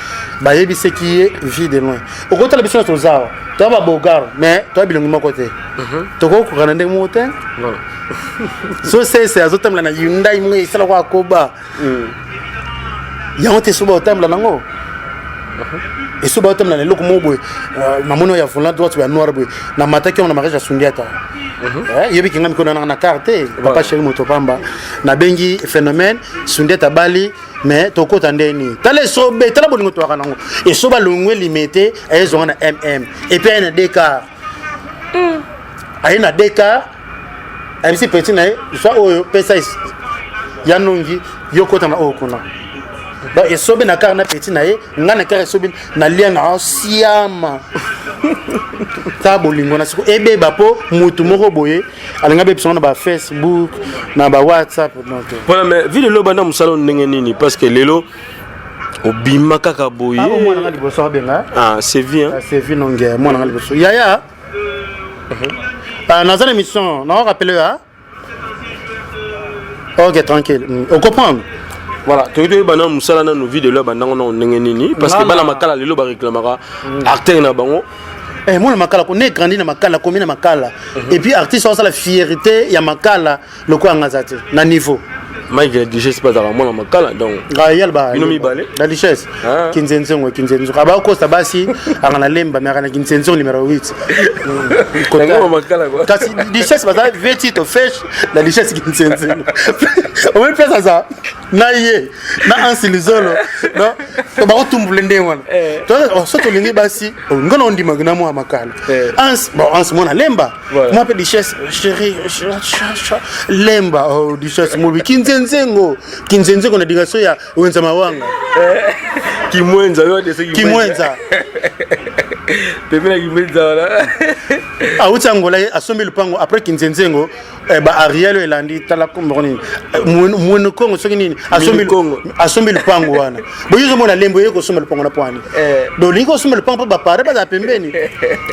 ba yebi ce qui est vie de loin au côté la biso toza to ba bogar mais to bilongi moko te to ko ko kana ndenge mote non so c'est azotamla na Hyundai mo isala kwa koba ya te so ba otamla nango et so ba otamla na loko mobo na mono ya volant droit ya noir boy na mataki on na mariage sundiata yebi kinga mikona na carte papa chéri moto pamba na bengi phénomène sundiata bali mais to kota ndeni tala so be tala bolingo to kanango et so ba longwe limité ezonga na et puis na décart ayina décart MC petit na so oyo pesa yanongi yokota na okuna ba esobe na car na petit na ye ngana car esobe na lien na siama ta bolingo na siko ebe bapo mutu moko boye alinga be psona ba Facebook na ba WhatsApp donc voilà mais ville lo bana musalo ndenge nini parce que lelo obima kaka boye mwana ngali boso benga c'est bien c'est vie nonge mwana ngali boso yaya dans une émission, on rappelle OK tranquille. On comprend. Voilà, tu veux bana musala na vie de là bana on nini parce que bana makala lelo ba réclamera acteur na bango. Moi, makala, on est grandi dans makala, combien de makala. Et puis, artiste, on a la fierté, il y a makala, le quoi en azate, na niveau. Mike, la richesse pas dans la makala, donc. La richesse. Kinzenzo, Kinzenzo. Aba Costa Bassi, à la lemba, mais à la Kinzenzo numéro 8. Kasi richesse, parce que vêtito fèche, la richesse Kinzenzo. On va faire ça. Naïe, na ansilizolo, non? On va retomber l'endé, moi. Toi, on saute au lingi bassi, on va on dit magna moi makala. Bon, en ce moment, lemba. Moi, peu richesse, chérie, lemba, oh, richesse, moi, Kinzenzo, Kinzenzo, on a dit que ça, on est mawanga. Kimwenza, Kimwenza. Pemela Kimwenza, là. Ah, Outangola, a sommet le pango, après Kinzenzo, Ariel et Landi, Talakom, Mouno Congo, a sommet le pango. Bon, ils ont la lembo, ils sont le pango la poigne. Donc, ils sont le pango, pas la pembeni.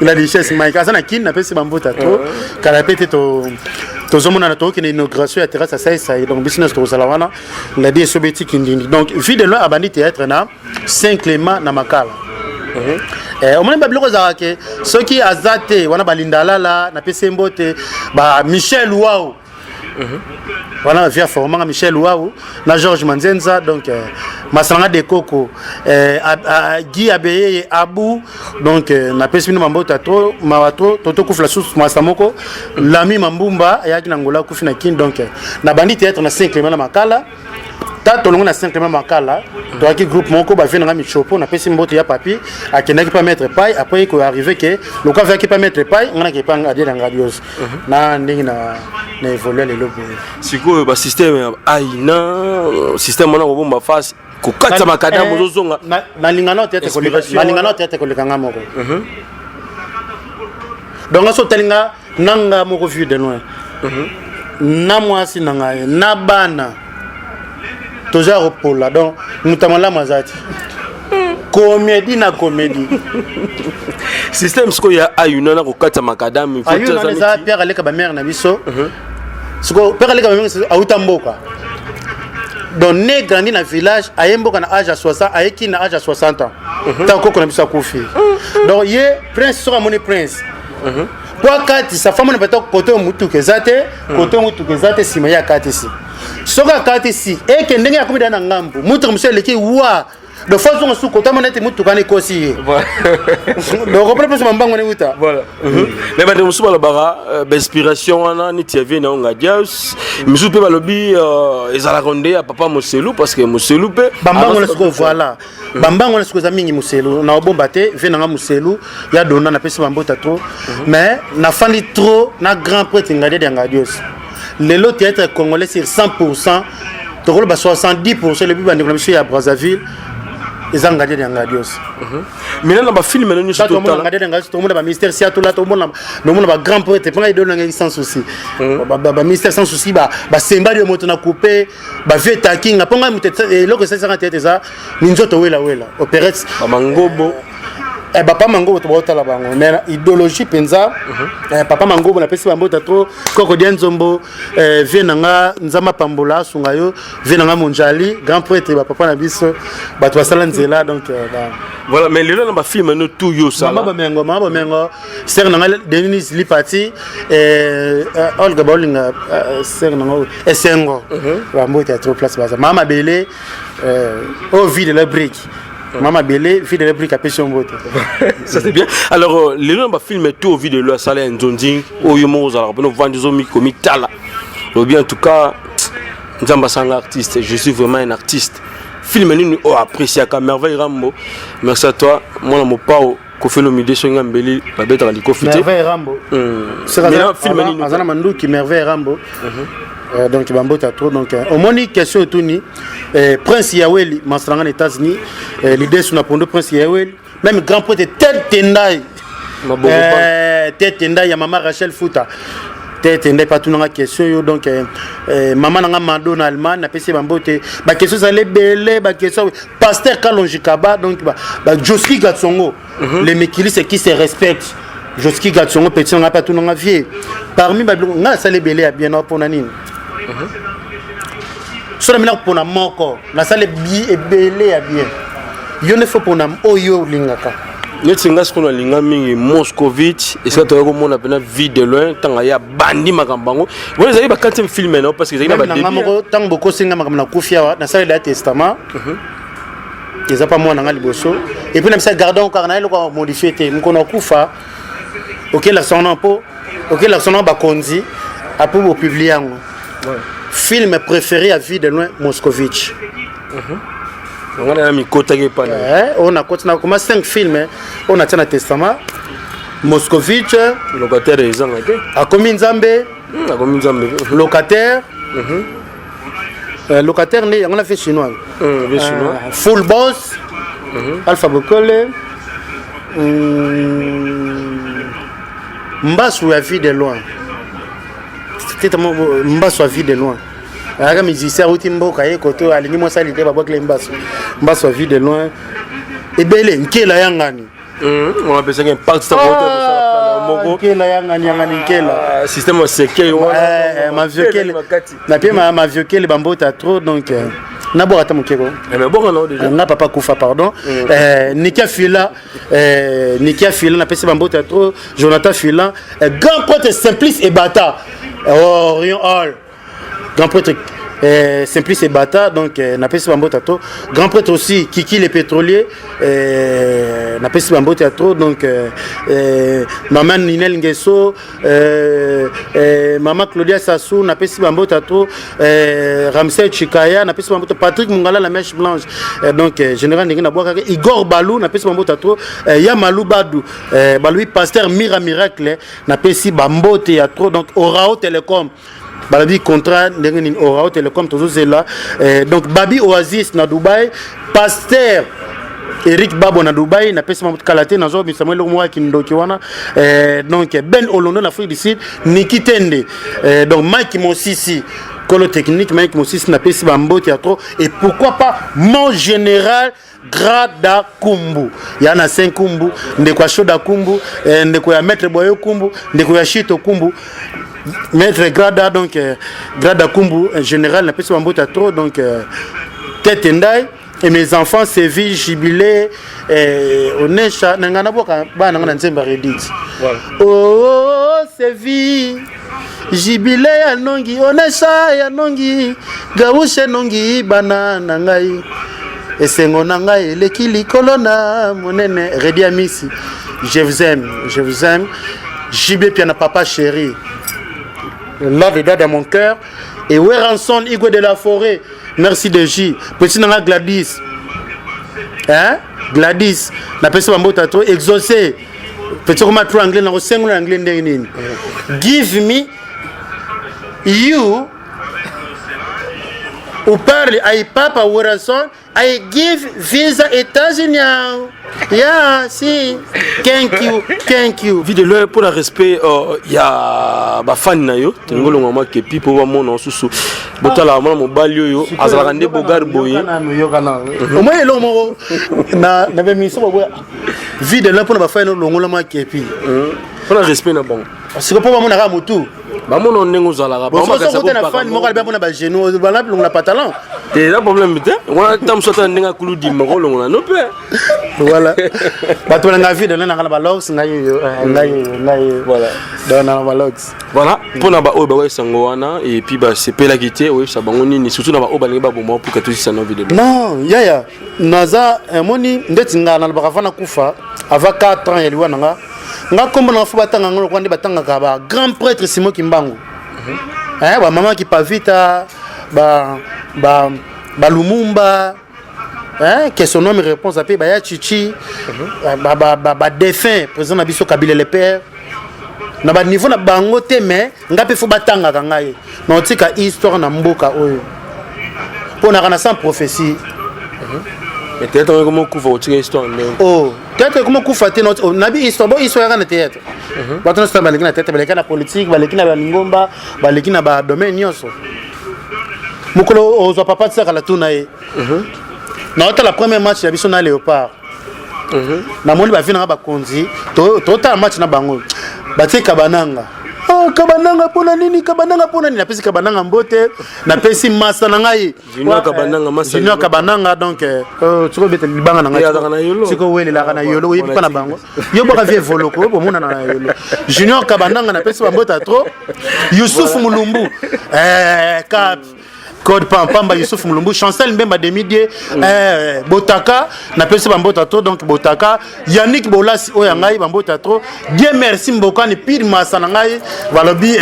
La richesse, Mike, Azanakin, n'a pas ses bambous à trop, car la pété au. Tout le monde a une inauguration à terrasse à ça, donc business de Salawana, la dit soviétique indien. Donc, vie de loin, Abani Théâtre, Saint-Clément, Namakala. On m'a dit que ceux qui ont zaté, on a Balindalala, na Pesembote, Michel Ouaou. Voilà, via formant Michel Ouaou, na Georges Manzenza, donc Masanga de Coco, Guy Abeye Abou, donc na Pesmino Mambota Tro, Mawato, Toto Koufla Sous Masamoko, l'ami Mambumba, et Yaki Nangola Koufina Kin, donc na Bandi Théâtre na Saint-Clément na Makala. Tant on a 5 makala, donc le groupe Monko va venir à Michopo, on a fait une ya papier, à qui n'a pas mettre paille, après il est arrivé que le cas va qui pas mettre paille, on a qui pas aller dans radios. Na évolué les lobes. C'est quoi le système aïna, système on a au bon face, kokata makada mozozonga. Na lingano tete koleka ngamoko. Donc on sotelinga nanga moko vu de loin. Na mwasi nanga na bana. Toujours pour là, donc nous avons la mazati. Comédie na comédie. Système ce qu'il y a à une heure au 4 macadam. Ayuna les a Pierre Aleka ba mère na biso. Ce que Pierre Aleka ba mère a utamboka. Donc né grandi dans village, ayemboka na âge à 60, ayeki na âge à 60 ans. Tant qu'on a biso kofi. Donc yé prince sera mon prince. Kwa kati sa femme na beto côté mutu kezate, côté mutu kezate sima ya kati si. Soka kati si e ke ndenge akomida na ngambu mutu msele ki wa de façon sous côté monete mutu kana kosi. Donc après plus mambango ne uta. Voilà. Mais ba de musuba la bara inspiration ana ni TV na nga dias. Musu pe ba lobi ezala ronde ya papa Moselu parce que Moselu pe bambango na siko voilà. Bambango na siko za mingi Moselu na obomba te vena nga Moselu ya donna na pesi bambota trop mais na fandi trop na grand prêtre ngade de ngadios. Le théâtre congolais sur 100%, tu as 70% le but de à Brazzaville. Ils ont gardé des ngadios. Mais là, dans le film, nous sommes tous les tout le monde a ministère si tout là, tout le monde a grand poète, pas de sans souci. Ministère sans souci, Semba de moto na coupé, vieux taking, pas nga mutete, et là que ça sera tête ça, ninjoto wela opérette, Mangobo. Papa Mango to bota la bango mais idéologie penza papa Mango na pesi bambo tatro koko dienzombo venanga nzama pambola sungayo venanga monjali grand prêtre papa na biso bato basala nzela donc voilà mais le na film no tout yo ça mama mengo ser nanga Denis Lipati Olga Bowling ser nanga esengo bambo tatro place baza mama belé au vide la brique. Maman Belé, fille de la brique à Pession Bote. Ça c'est bien. Alors, les gens qui filment tout au vidéo de la salle en Zonding, au Yomo, nous vendons des comme Tala. En tout cas, nous sommes artiste. Je suis vraiment un artiste. Film nous apprécié à merveille Rambo. Merci à toi. Moi, mon pao, Kofi Lomide, Songa Mbeli, la bête à l'icofité. Merveille Rambo. C'est un film Azana Mandou qui merveille Rambo. Donc Bambo Tatro donc au moins question tout ni Prince Yaweli Mastranga aux États-Unis l'idée sur la Prince Yaweli même grand prêtre tête tendai tête tendai ya maman Rachel Fouta tête tendai pas tout na question donc maman nanga mando na Allemagne na pesi Bambo te ba question ça les belé ba question pasteur Kalonjikaba donc ba Joski Gatsongo les Mekili c'est qui se respecte Joski Gatsongo petit on a pas tout na vie parmi ba nga ça les belé à bien pour nanine so na mina pona moko na sale bi ebele ya bien yo ne faut pona oyo lingaka neti nga sikoyo nalinga mingi Moscovitch esika toya komona pena vie de loin ntango ya bandi makambo yango bona ezali ba4e film no parce que ezali na badébut moko ntango bokosenga makambo na kufi awa nasalela ya testament eza pa mwana nga liboso et puis na bisa gardon encore na eloko modifié te mkono akufa okela sona po okela sona bakonzi apo bopublie yango film préféré à vie de loin Moscovitch on a mis côté pas on a continué comme 5 films on a tient testament Moscovitch locataire des gens a commis Nzambe locataire locataire né on a fait chinois full boss Alpha Bokole Mbassou à vie de loin c'était Mbassou à vie de loin aga musicien uti mboka ye koto alingi mo salite ba bokle Mbassou à vie de loin ebele nkela yangani on appelle ça un parti moko nkela yangani nkela système séqué ma vieux kele na pie ma vieux kele bambota trop donc na bo ata mokeko mais bon non déjà na papa kufa pardon Nikia Fila na pese bambota trop Jonathan Fila grand prêtre Simplice et Bata Orion Hall grand prêtre Simplice et Bata donc na pese bambota trop grand prêtre aussi Kiki les pétroliers na pese bambota trop donc maman Ninel Ngeso maman Claudia Sassou na pese bambota trop Ramsey Chikaya na pese bambota Patrick Mungala la mèche blanche donc général Ndingi na boka Igor Balou na pese bambota trop Yamalou Badou Balou pasteur Mira Miracle na pese bambota ya trop donc Orao Telecom Babi contrat ndengeni Orao Telecom toujours c'est là donc Babi Oasis na Dubaï pasteur Eric Babo na Dubaï na pesa mamut kalate na zo Samuel Omwa kindoki wana donc Ben Olondo na Afrique du Sud Niki Tende donc Mike Mosisi Colo technique Mike Mosisi na pesa bamboti ya trop et pourquoi pas mon général Grada Kumbu yana 5 Kumbu ndeko ya Shoda Kumbu ndeko ya Maître Boyo Kumbu ndeko ya Shito Kumbu Maître Grada donc Grada Kumbu général na pesa bamboti ya trop donc tête ndai et mes enfants Sévi Jubilé Onesha nangana boka bana ngana nzemba redit oh Sévi Jubilé ya nongi Onesha ya nongi Gaushe nongi bana nangai esengo nangai lekili kolona monene Redia Misi je vous aime Jibé Piana papa chéri love et dans mon cœur et Weranson Igwe de la Forêt merci de J petit nanga Gladys Gladys na pesa bambota to exaucé petit comme trop anglais na osengo anglais ndenge nini give me you ou parle ay papa Weranson I give visa États-Unis. Yeah, si. Thank you. Vie de l'heure pour le respect, il y a ma fan nayo. Tengolo mama ke pipo wa mona susu. Botala mama mobali yo azalande bogar boye. Au moins lo mo na be miso bo. Vie de l'heure pour ba fan longola ma ke pi. Pour le respect na bon. Parce que pour mona ka mutu. Ba mona ndengo zalaka. Ba mona ka na fan mo ka ba mona ba genou ba la pantalon. Et là problème bité. On a tam sota ndenga kuludi mo longola no pe. Voilà. Bato na vie de l'heure na ba logs ngai voilà. Dans na ba logs. Voilà. Pour na ba o ba sango wana et puis ba c'est pela kité oui ça bango nini surtout na ba o ba linga ba bomo pour que tout ça no vie de l'heure. Non, yaya. Naza moni ndetinga na ba kafana kufa avant 4 ans yeliwa nanga. Nga kombo na fu batanga ngolo kwandi batanga ka ba grand prêtre Simon Kimbangu. Ba maman qui pavita ba Lumumba. Que son nom réponse à paix ba ya Chichi. Ba défunt président na biso Kabila le père. Na ba niveau na bango te mais nga pe fu batanga ka ngai. Na tika histoire na mboka oyo. Pona kana sans prophétie. Mais théâtre comment couvre au tiré histoire oh théâtre comment couvre te notre nabi histoire bon histoire na théâtre bato na baleki na théâtre baleki na politique baleki na lingomba baleki na ba domaine nyonso mukolo ozo papa tsaka la tuna ye na ota la première match ya biso na Léopard na moni ba vina ba konzi to ta match na bango batika bananga oh kabananga pona nini napesi kabananga mbote napesi masa na ngai Junior kabananga masa Junior kabananga donc tuko bete libanga na ngai tuko wele la kana yolo yebi pana bango yo boka vie voloko bo mona na yolo Junior kabananga napesi bambota trop Youssouf Mulumbu cap Code Pamba Youssouf Mulumbu Chancel Mbemba Demidie Botaka napesi bambota trop donc Botaka Yannick Bolasi oya ngai bambota trop Dieu merci mbokani pire masa na ngai balobi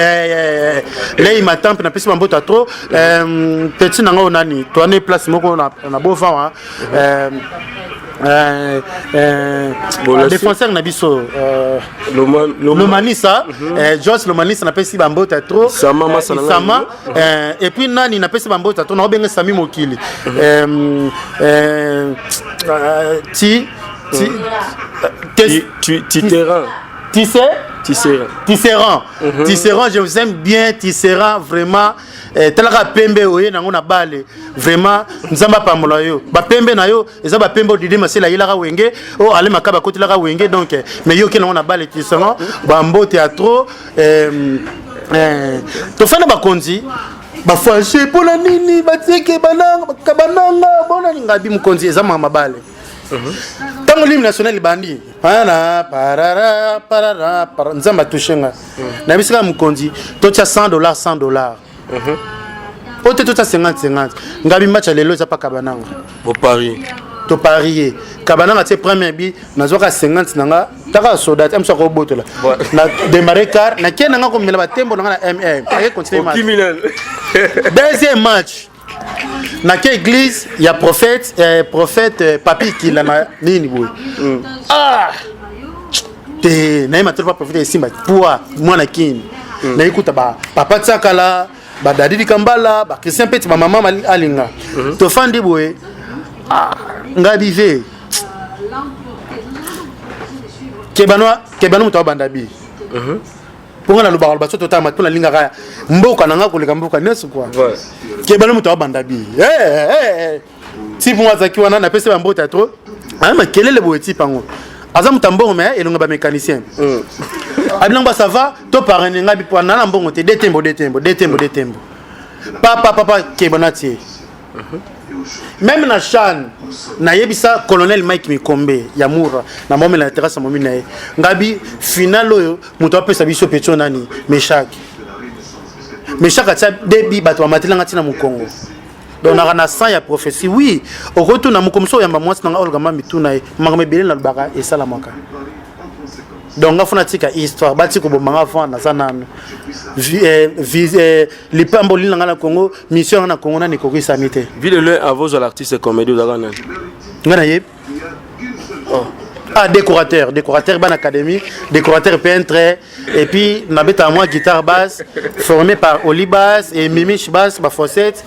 lei matampe napesi bambota trop petit nanga onani toane place moko na bova défenseur na biso Lomanisa Joss Lomanisa napesi bambota trop Sama et puis nani napesi bambota trop na benga Sami Mokili Tisserand, je vous aime bien Tisserand vraiment talaka pembe oye nango na bale vraiment nzamba pamola yo ba pembe na yo eza ba pembe odide masela yilaka wenge o ale makaba kotelaka wenge donc mais yo ke nango na bale Tisserand ba mbote ya trop to fana ba konzi ba fâché pona nini bateke bananga kabananga bona ngabi mkonzi eza mama bale tango l'hymne national bandi parara nzamba tushenga na bisika mkonzi tocha $100 ote tocha 50 ngabi match lelo za pa kabananga au Paris to parier kabananga te premier bi nazoka 50 nanga taka soda am soko botola na démarrer car na kenanga ko mela batembo nanga na MM et continuer match deuxième match na ke église ya prophète papi qui la nini boy te na ma trop prophète simba pour moi na kin na ikuta ba papa tsakala ba dadi kambala ba Christian petit ba maman alinga to fandi boy ngabive kebano muto bandabi pour na lubaka baso to tama tuna linga kaya mboka nanga koleka mboka nesu kwa kebano muto bandabi si pour moi zaki wana na pese ba mbota trop ma kelele boy ti pango aza mutambo mais elonga ba mécanicien abilanga ça va to parene ngabi po na mbongo te detembo papa kebonati même na Chan na yebisa colonel Mike Mikombe ya Mura na momi la terrasse momi na ngabi final oyo muto apesa biso pecho nani Meshak atia debi bato ba matelanga tina mukongo donc na sang ya prophétie oui au retour na mukomso ya mamwasi na olga mami tuna mangame belé na baka et salamaka donc ngafuna tika histoire bati ko bomanga fa na sanano les pambo linga na Congo mission na Congo na ni ko samité ville le à vos artistes comédie d'Agana ngana yeb décorateur ban académie décorateur peintre et puis nabeta moi guitare basse formé par Olibas et Mimish basse ba fossette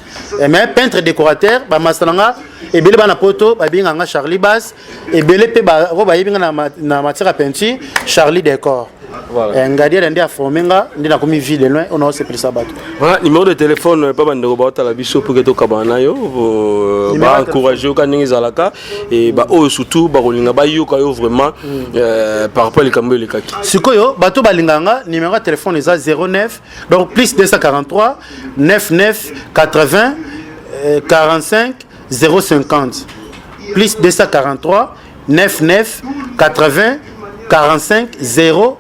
mais peintre décorateur ba masalanga et belé bana poto ba binga nga Charlie basse et belé pe ba ro ba yibinga na matière à peinture Charlie décor voilà ngadi ndé a formé nga ndé na komi ville loin on a aussi pris ça bateau voilà numéro de téléphone pas bande ko ta la biso pour que to kabana yo ba encourager ka ningi zalaka et ba o surtout ba kolinga ba yo ka yo vraiment par rapport les kambo les kaki sikoyo bato balinganga numéro de téléphone est 09 donc plus 243 99 80 45 050 plus 243 99 80 45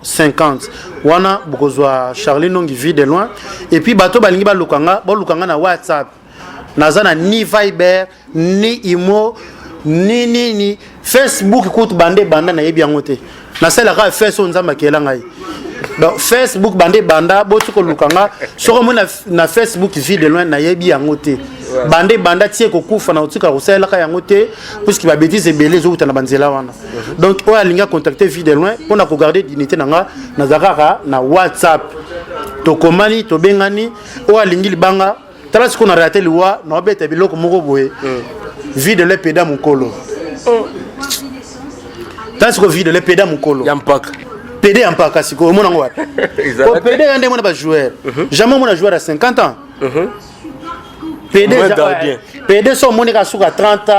050 wana bokozwa Charlie nongi vie de loin et puis bato balingi balukanga na WhatsApp nazana ni Viber ni Imo ni Facebook kutu banda na yebi yangote na sala ka Facebook nzamba kela ngai donc Facebook banda botu ko lukanga soko mo na Facebook vie de loin na yebi yangote banda tie ko kufa na utika ko sala ka yangote puisque ba bêtise belé zo utana banzela wana donc oya linga contacter vie de loin pour na ko garder dignité nanga na zakaka na WhatsApp to komani to bengani oya lingi libanga tala siko na rater liwa na obeta biloko moko boye vie de le peda mukolo tala siko vie de le peda mukolo yampaka PD yampaka siko mona ngwa ko PD ande mona ba joueur jamais mona joueur à 50 ans PD so monika suka 30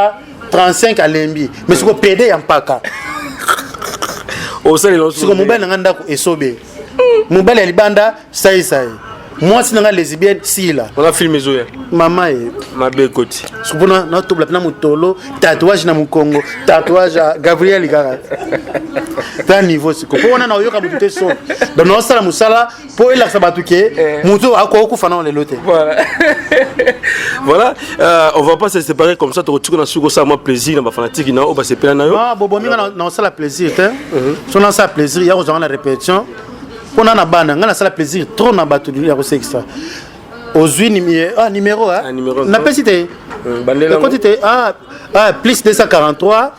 35 à lembi mais siko PD yampaka o sali no siko mobile nganda ko esobe mobali ya libanda sai mwasi nanga lesbienne sila on a filmé zoya mama mabe koti supona na tobla pena mutolo tatouage na mukongo tatouage ya Gabriel Igara ta niveau siko pona na oyoka mutu te so donc no sala musala po ela sabatu ke mutu ako okufa na lelo te voilà on va pas se séparer comme ça to retrouver na suko ça moi plaisir na fanatique na o ba sepela na yo ah bobo minga na sala plaisir te so na sala plaisir ya ko na répétition on a bana ngana sala plaisir trop na batu ya ko sexa ozui numéro na pesite bandela côté plus 243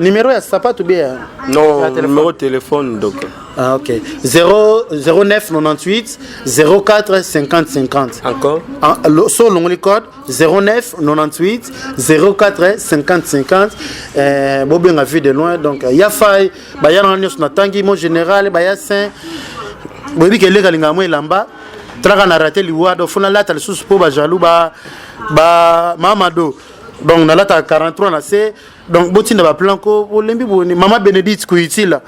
numéro ya sapato bien non numéro de téléphone donc ok 09 98 04 50 50 encore so long le code 09 98 04 50 50 bobenga vu de loin donc ya fay ba ya na nyos na tangi mo général ba ya saint bobi ke lega linga mo elamba traka na raté liwa do funa lata le sous po ba jalou ba mamado donc na lata 43 na c donc botinda ba plan ko lembi boni mama Benedict kuitila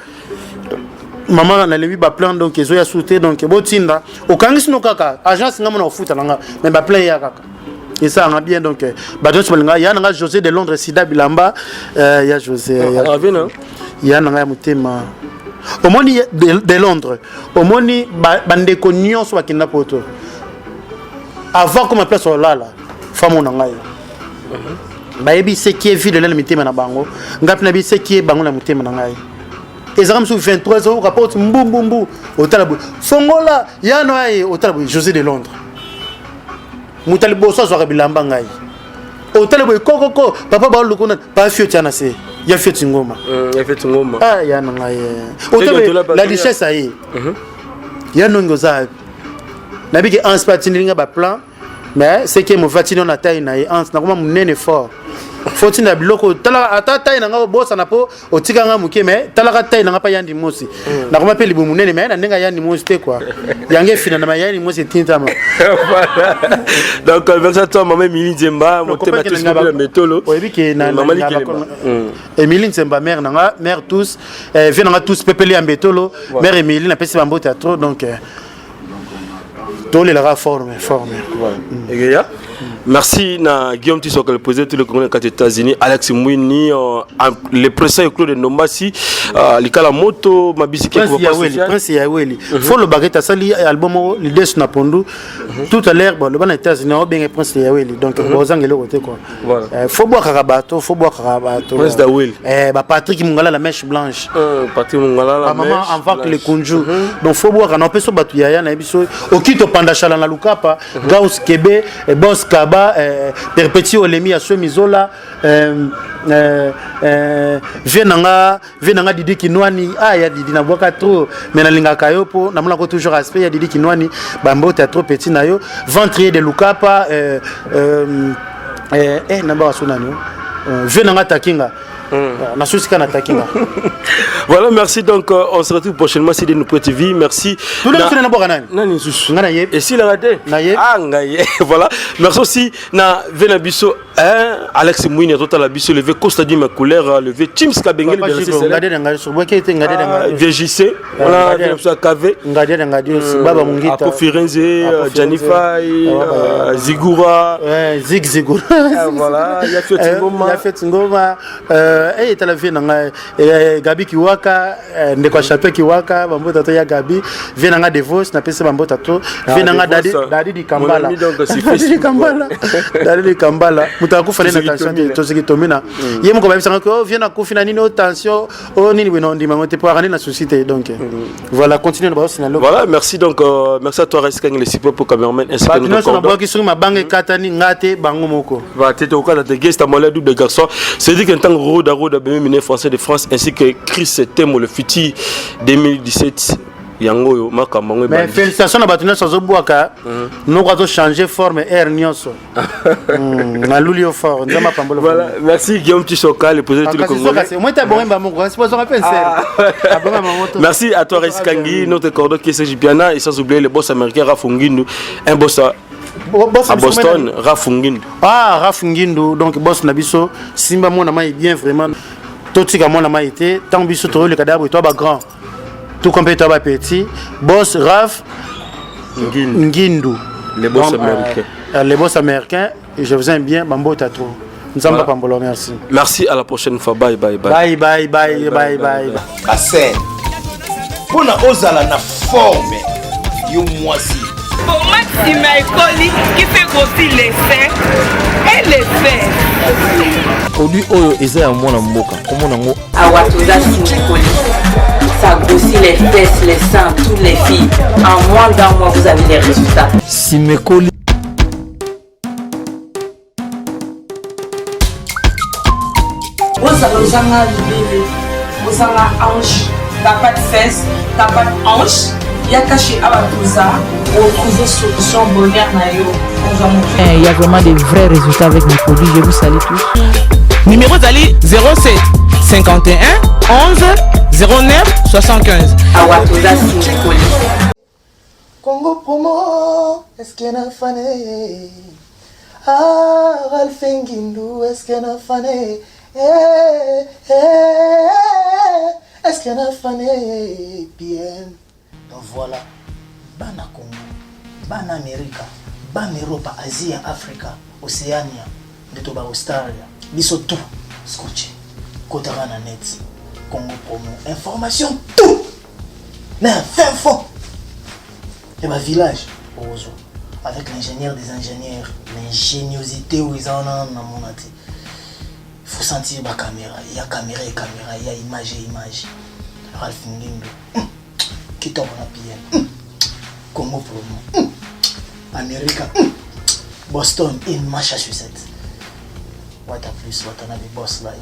mama na lembi ba plan donc ezo ya souté donc botinda okangisi no kaka agence ngamo na ofuta nanga mais ba plan ya kaka et ça on a bien donc ba donc balinga ya nanga José de Londres Sida Bilamba ya José ya avena ya nanga mutema omoni de Londres omoni bandeko nyonso bakenda poto avant comme place olala famo na ngai bayebi ce qui est vie de la mitema na bango ngapi na bi ce qui est bango na mitema na ngai ezakam sou 23 ans rapport mbumbu otala fongola ya no ay otala José de Londres mutali boso zo Bilamba ngai otala koko papa ba lukuna pa fio tiana se ya feti ngoma ah ya na ngai otala la richesse aí ya no ngoza na bigi ans patininga ba plan mais c'est que mo vatino na taille na ans na koma munene fort faut na biloko tala ata taille na nga bosa na po otika nga muke mais tala ka taille na nga pa yandi mosi na koma pe libu munene mais na ndenga yandi mosi te quoi yange fina na yandi mosi tintama donc avec ça toi maman Emily Nzemba motema tous le métolo oyebi ke na Emily Nzemba mère na nga mère tous vient na nga tous pepeli ya mbetolo mère Emily na pesi bambo théâtre donc tole la forme et ya merci na Guillaume Tissoka le président de l'Union des États-Unis Alex Mwini le président Claude Nombasi likala moto mabisiki ko Prince Yaweli faut le baguette sali album l'idée na pondu tout à l'heure le bana États-Unis o bien Prince Yaweli donc bozangelo côté quoi faut boire karabato Prince Yaweli ba Patrick Mungala la mèche blanche Patrick Mungala la mèche maman avant que les kunju donc faut boire na peso batu yaya na biso okito panda chala na lukapa Gauss Kebe Boss Kaba Perpétué Olemi à Mizola venanga Didi Kinwani ya Didi na boka trop mais na linga kayopo na mona ko toujours aspect ya Didi Kinwani bambo ta trop petit na yo ventrier de Lukapa na ba sonani venanga Takinga voilà, merci donc on se retrouve prochainement si de nous prêter vie. Merci. Et si la raté voilà. Merci aussi na Venabiso Alex Mouine total abiso levé Costa di ma couleur levé Teams Kabengel de VJC voilà ça KV Baba Mungita Kofirenze Janifa Zigura Zigura voilà il y a fait ngoma tala vie nanga Gabi Kiwaka ndeko chapeau Kiwaka bambo tato ya Gabi vie nanga divorce na pesa bambo tato vie nanga dadi di Kambala dadi di Kambala mutakufa na tension to siki tomina yemo ko babisa ko vie na kufina nini tension nini bino ndima ngote pour rendre la société donc voilà continue na boss na lo voilà merci donc merci à toi Reskang le support pour cameraman ainsi que nous sommes ba ki ma bangue katani ngate bango moko va tete au cas de guest amolé double garçon c'est dit qu'un temps roda BMN français de France ainsi que Chris Temo le futur 2017 yango makambo mais félicitations à Batunia Sazobouaka nous avons changé forme air nyonso na lulio fort ndama pambolo voilà merci Guillaume Tissoka le président du Congo moi t'as bon mbamo c'est pas on appelle ça merci à toi Reskangi notre cordo qui est Jipiana et sans oublier le boss américain Rafungindu un boss à Boston Rafungindu Rafungindu donc boss nabiso simba mona mai bien vraiment totika mona mai été tant biso to le cadavre toi ba grand tout comme toi petit boss Raf Ngindu les boss américains. Les boss américains, et je vous aime bien, Bambo Tato. Nous sommes pas Pambolo, merci. Merci, à la prochaine fois. Bye bye bye. Bye bye bye bye bye. Assez. Pour na ozala na forme, yo moisi. Pour Maxime Ekoli qui fait grossir les seins et les fesses. Produit Oyo Eza ya mwana mboka. Comment nango? Awatoza Simekoli. Ça grossit les fesses, les seins, toutes les filles. En moins d'un mois, vous avez les résultats. Simekoli. Vous avez hanche, t'as pas de fesses, t'as pas de hanche. Il y a caché Awatoza. Retrouvez solution bonheur nayo. Il y a vraiment des vrais résultats avec mes produits. Je vous salue tous. Numéro d'Ali 07 51 11 09 75. Awatoza Simekoli. Congo Promo, est-ce qu'il y a un fané? Ah, Ralph Ngindu, est-ce qu'il y a un fané? Est-ce qu'il y a un fané? Bien. Donc voilà, Bana Congo, Bana America, Bana Europe, Asie, Afrique, Océania, Netoba Australia, Biso tout, scotché, Kotarana net, Congo Promo, information tout, mais fin fond. Et ma village, avec l'ingénieur des ingénieurs, l'ingéniosité où ils en ont dans mon athée. Il faut sentir ma caméra, il y a caméra et caméra, il y a image et image. Ralph Ngindu, qui tombe la PM, Congo Promo, Amérique, Boston et Massachusetts. What a plus, what a boss life.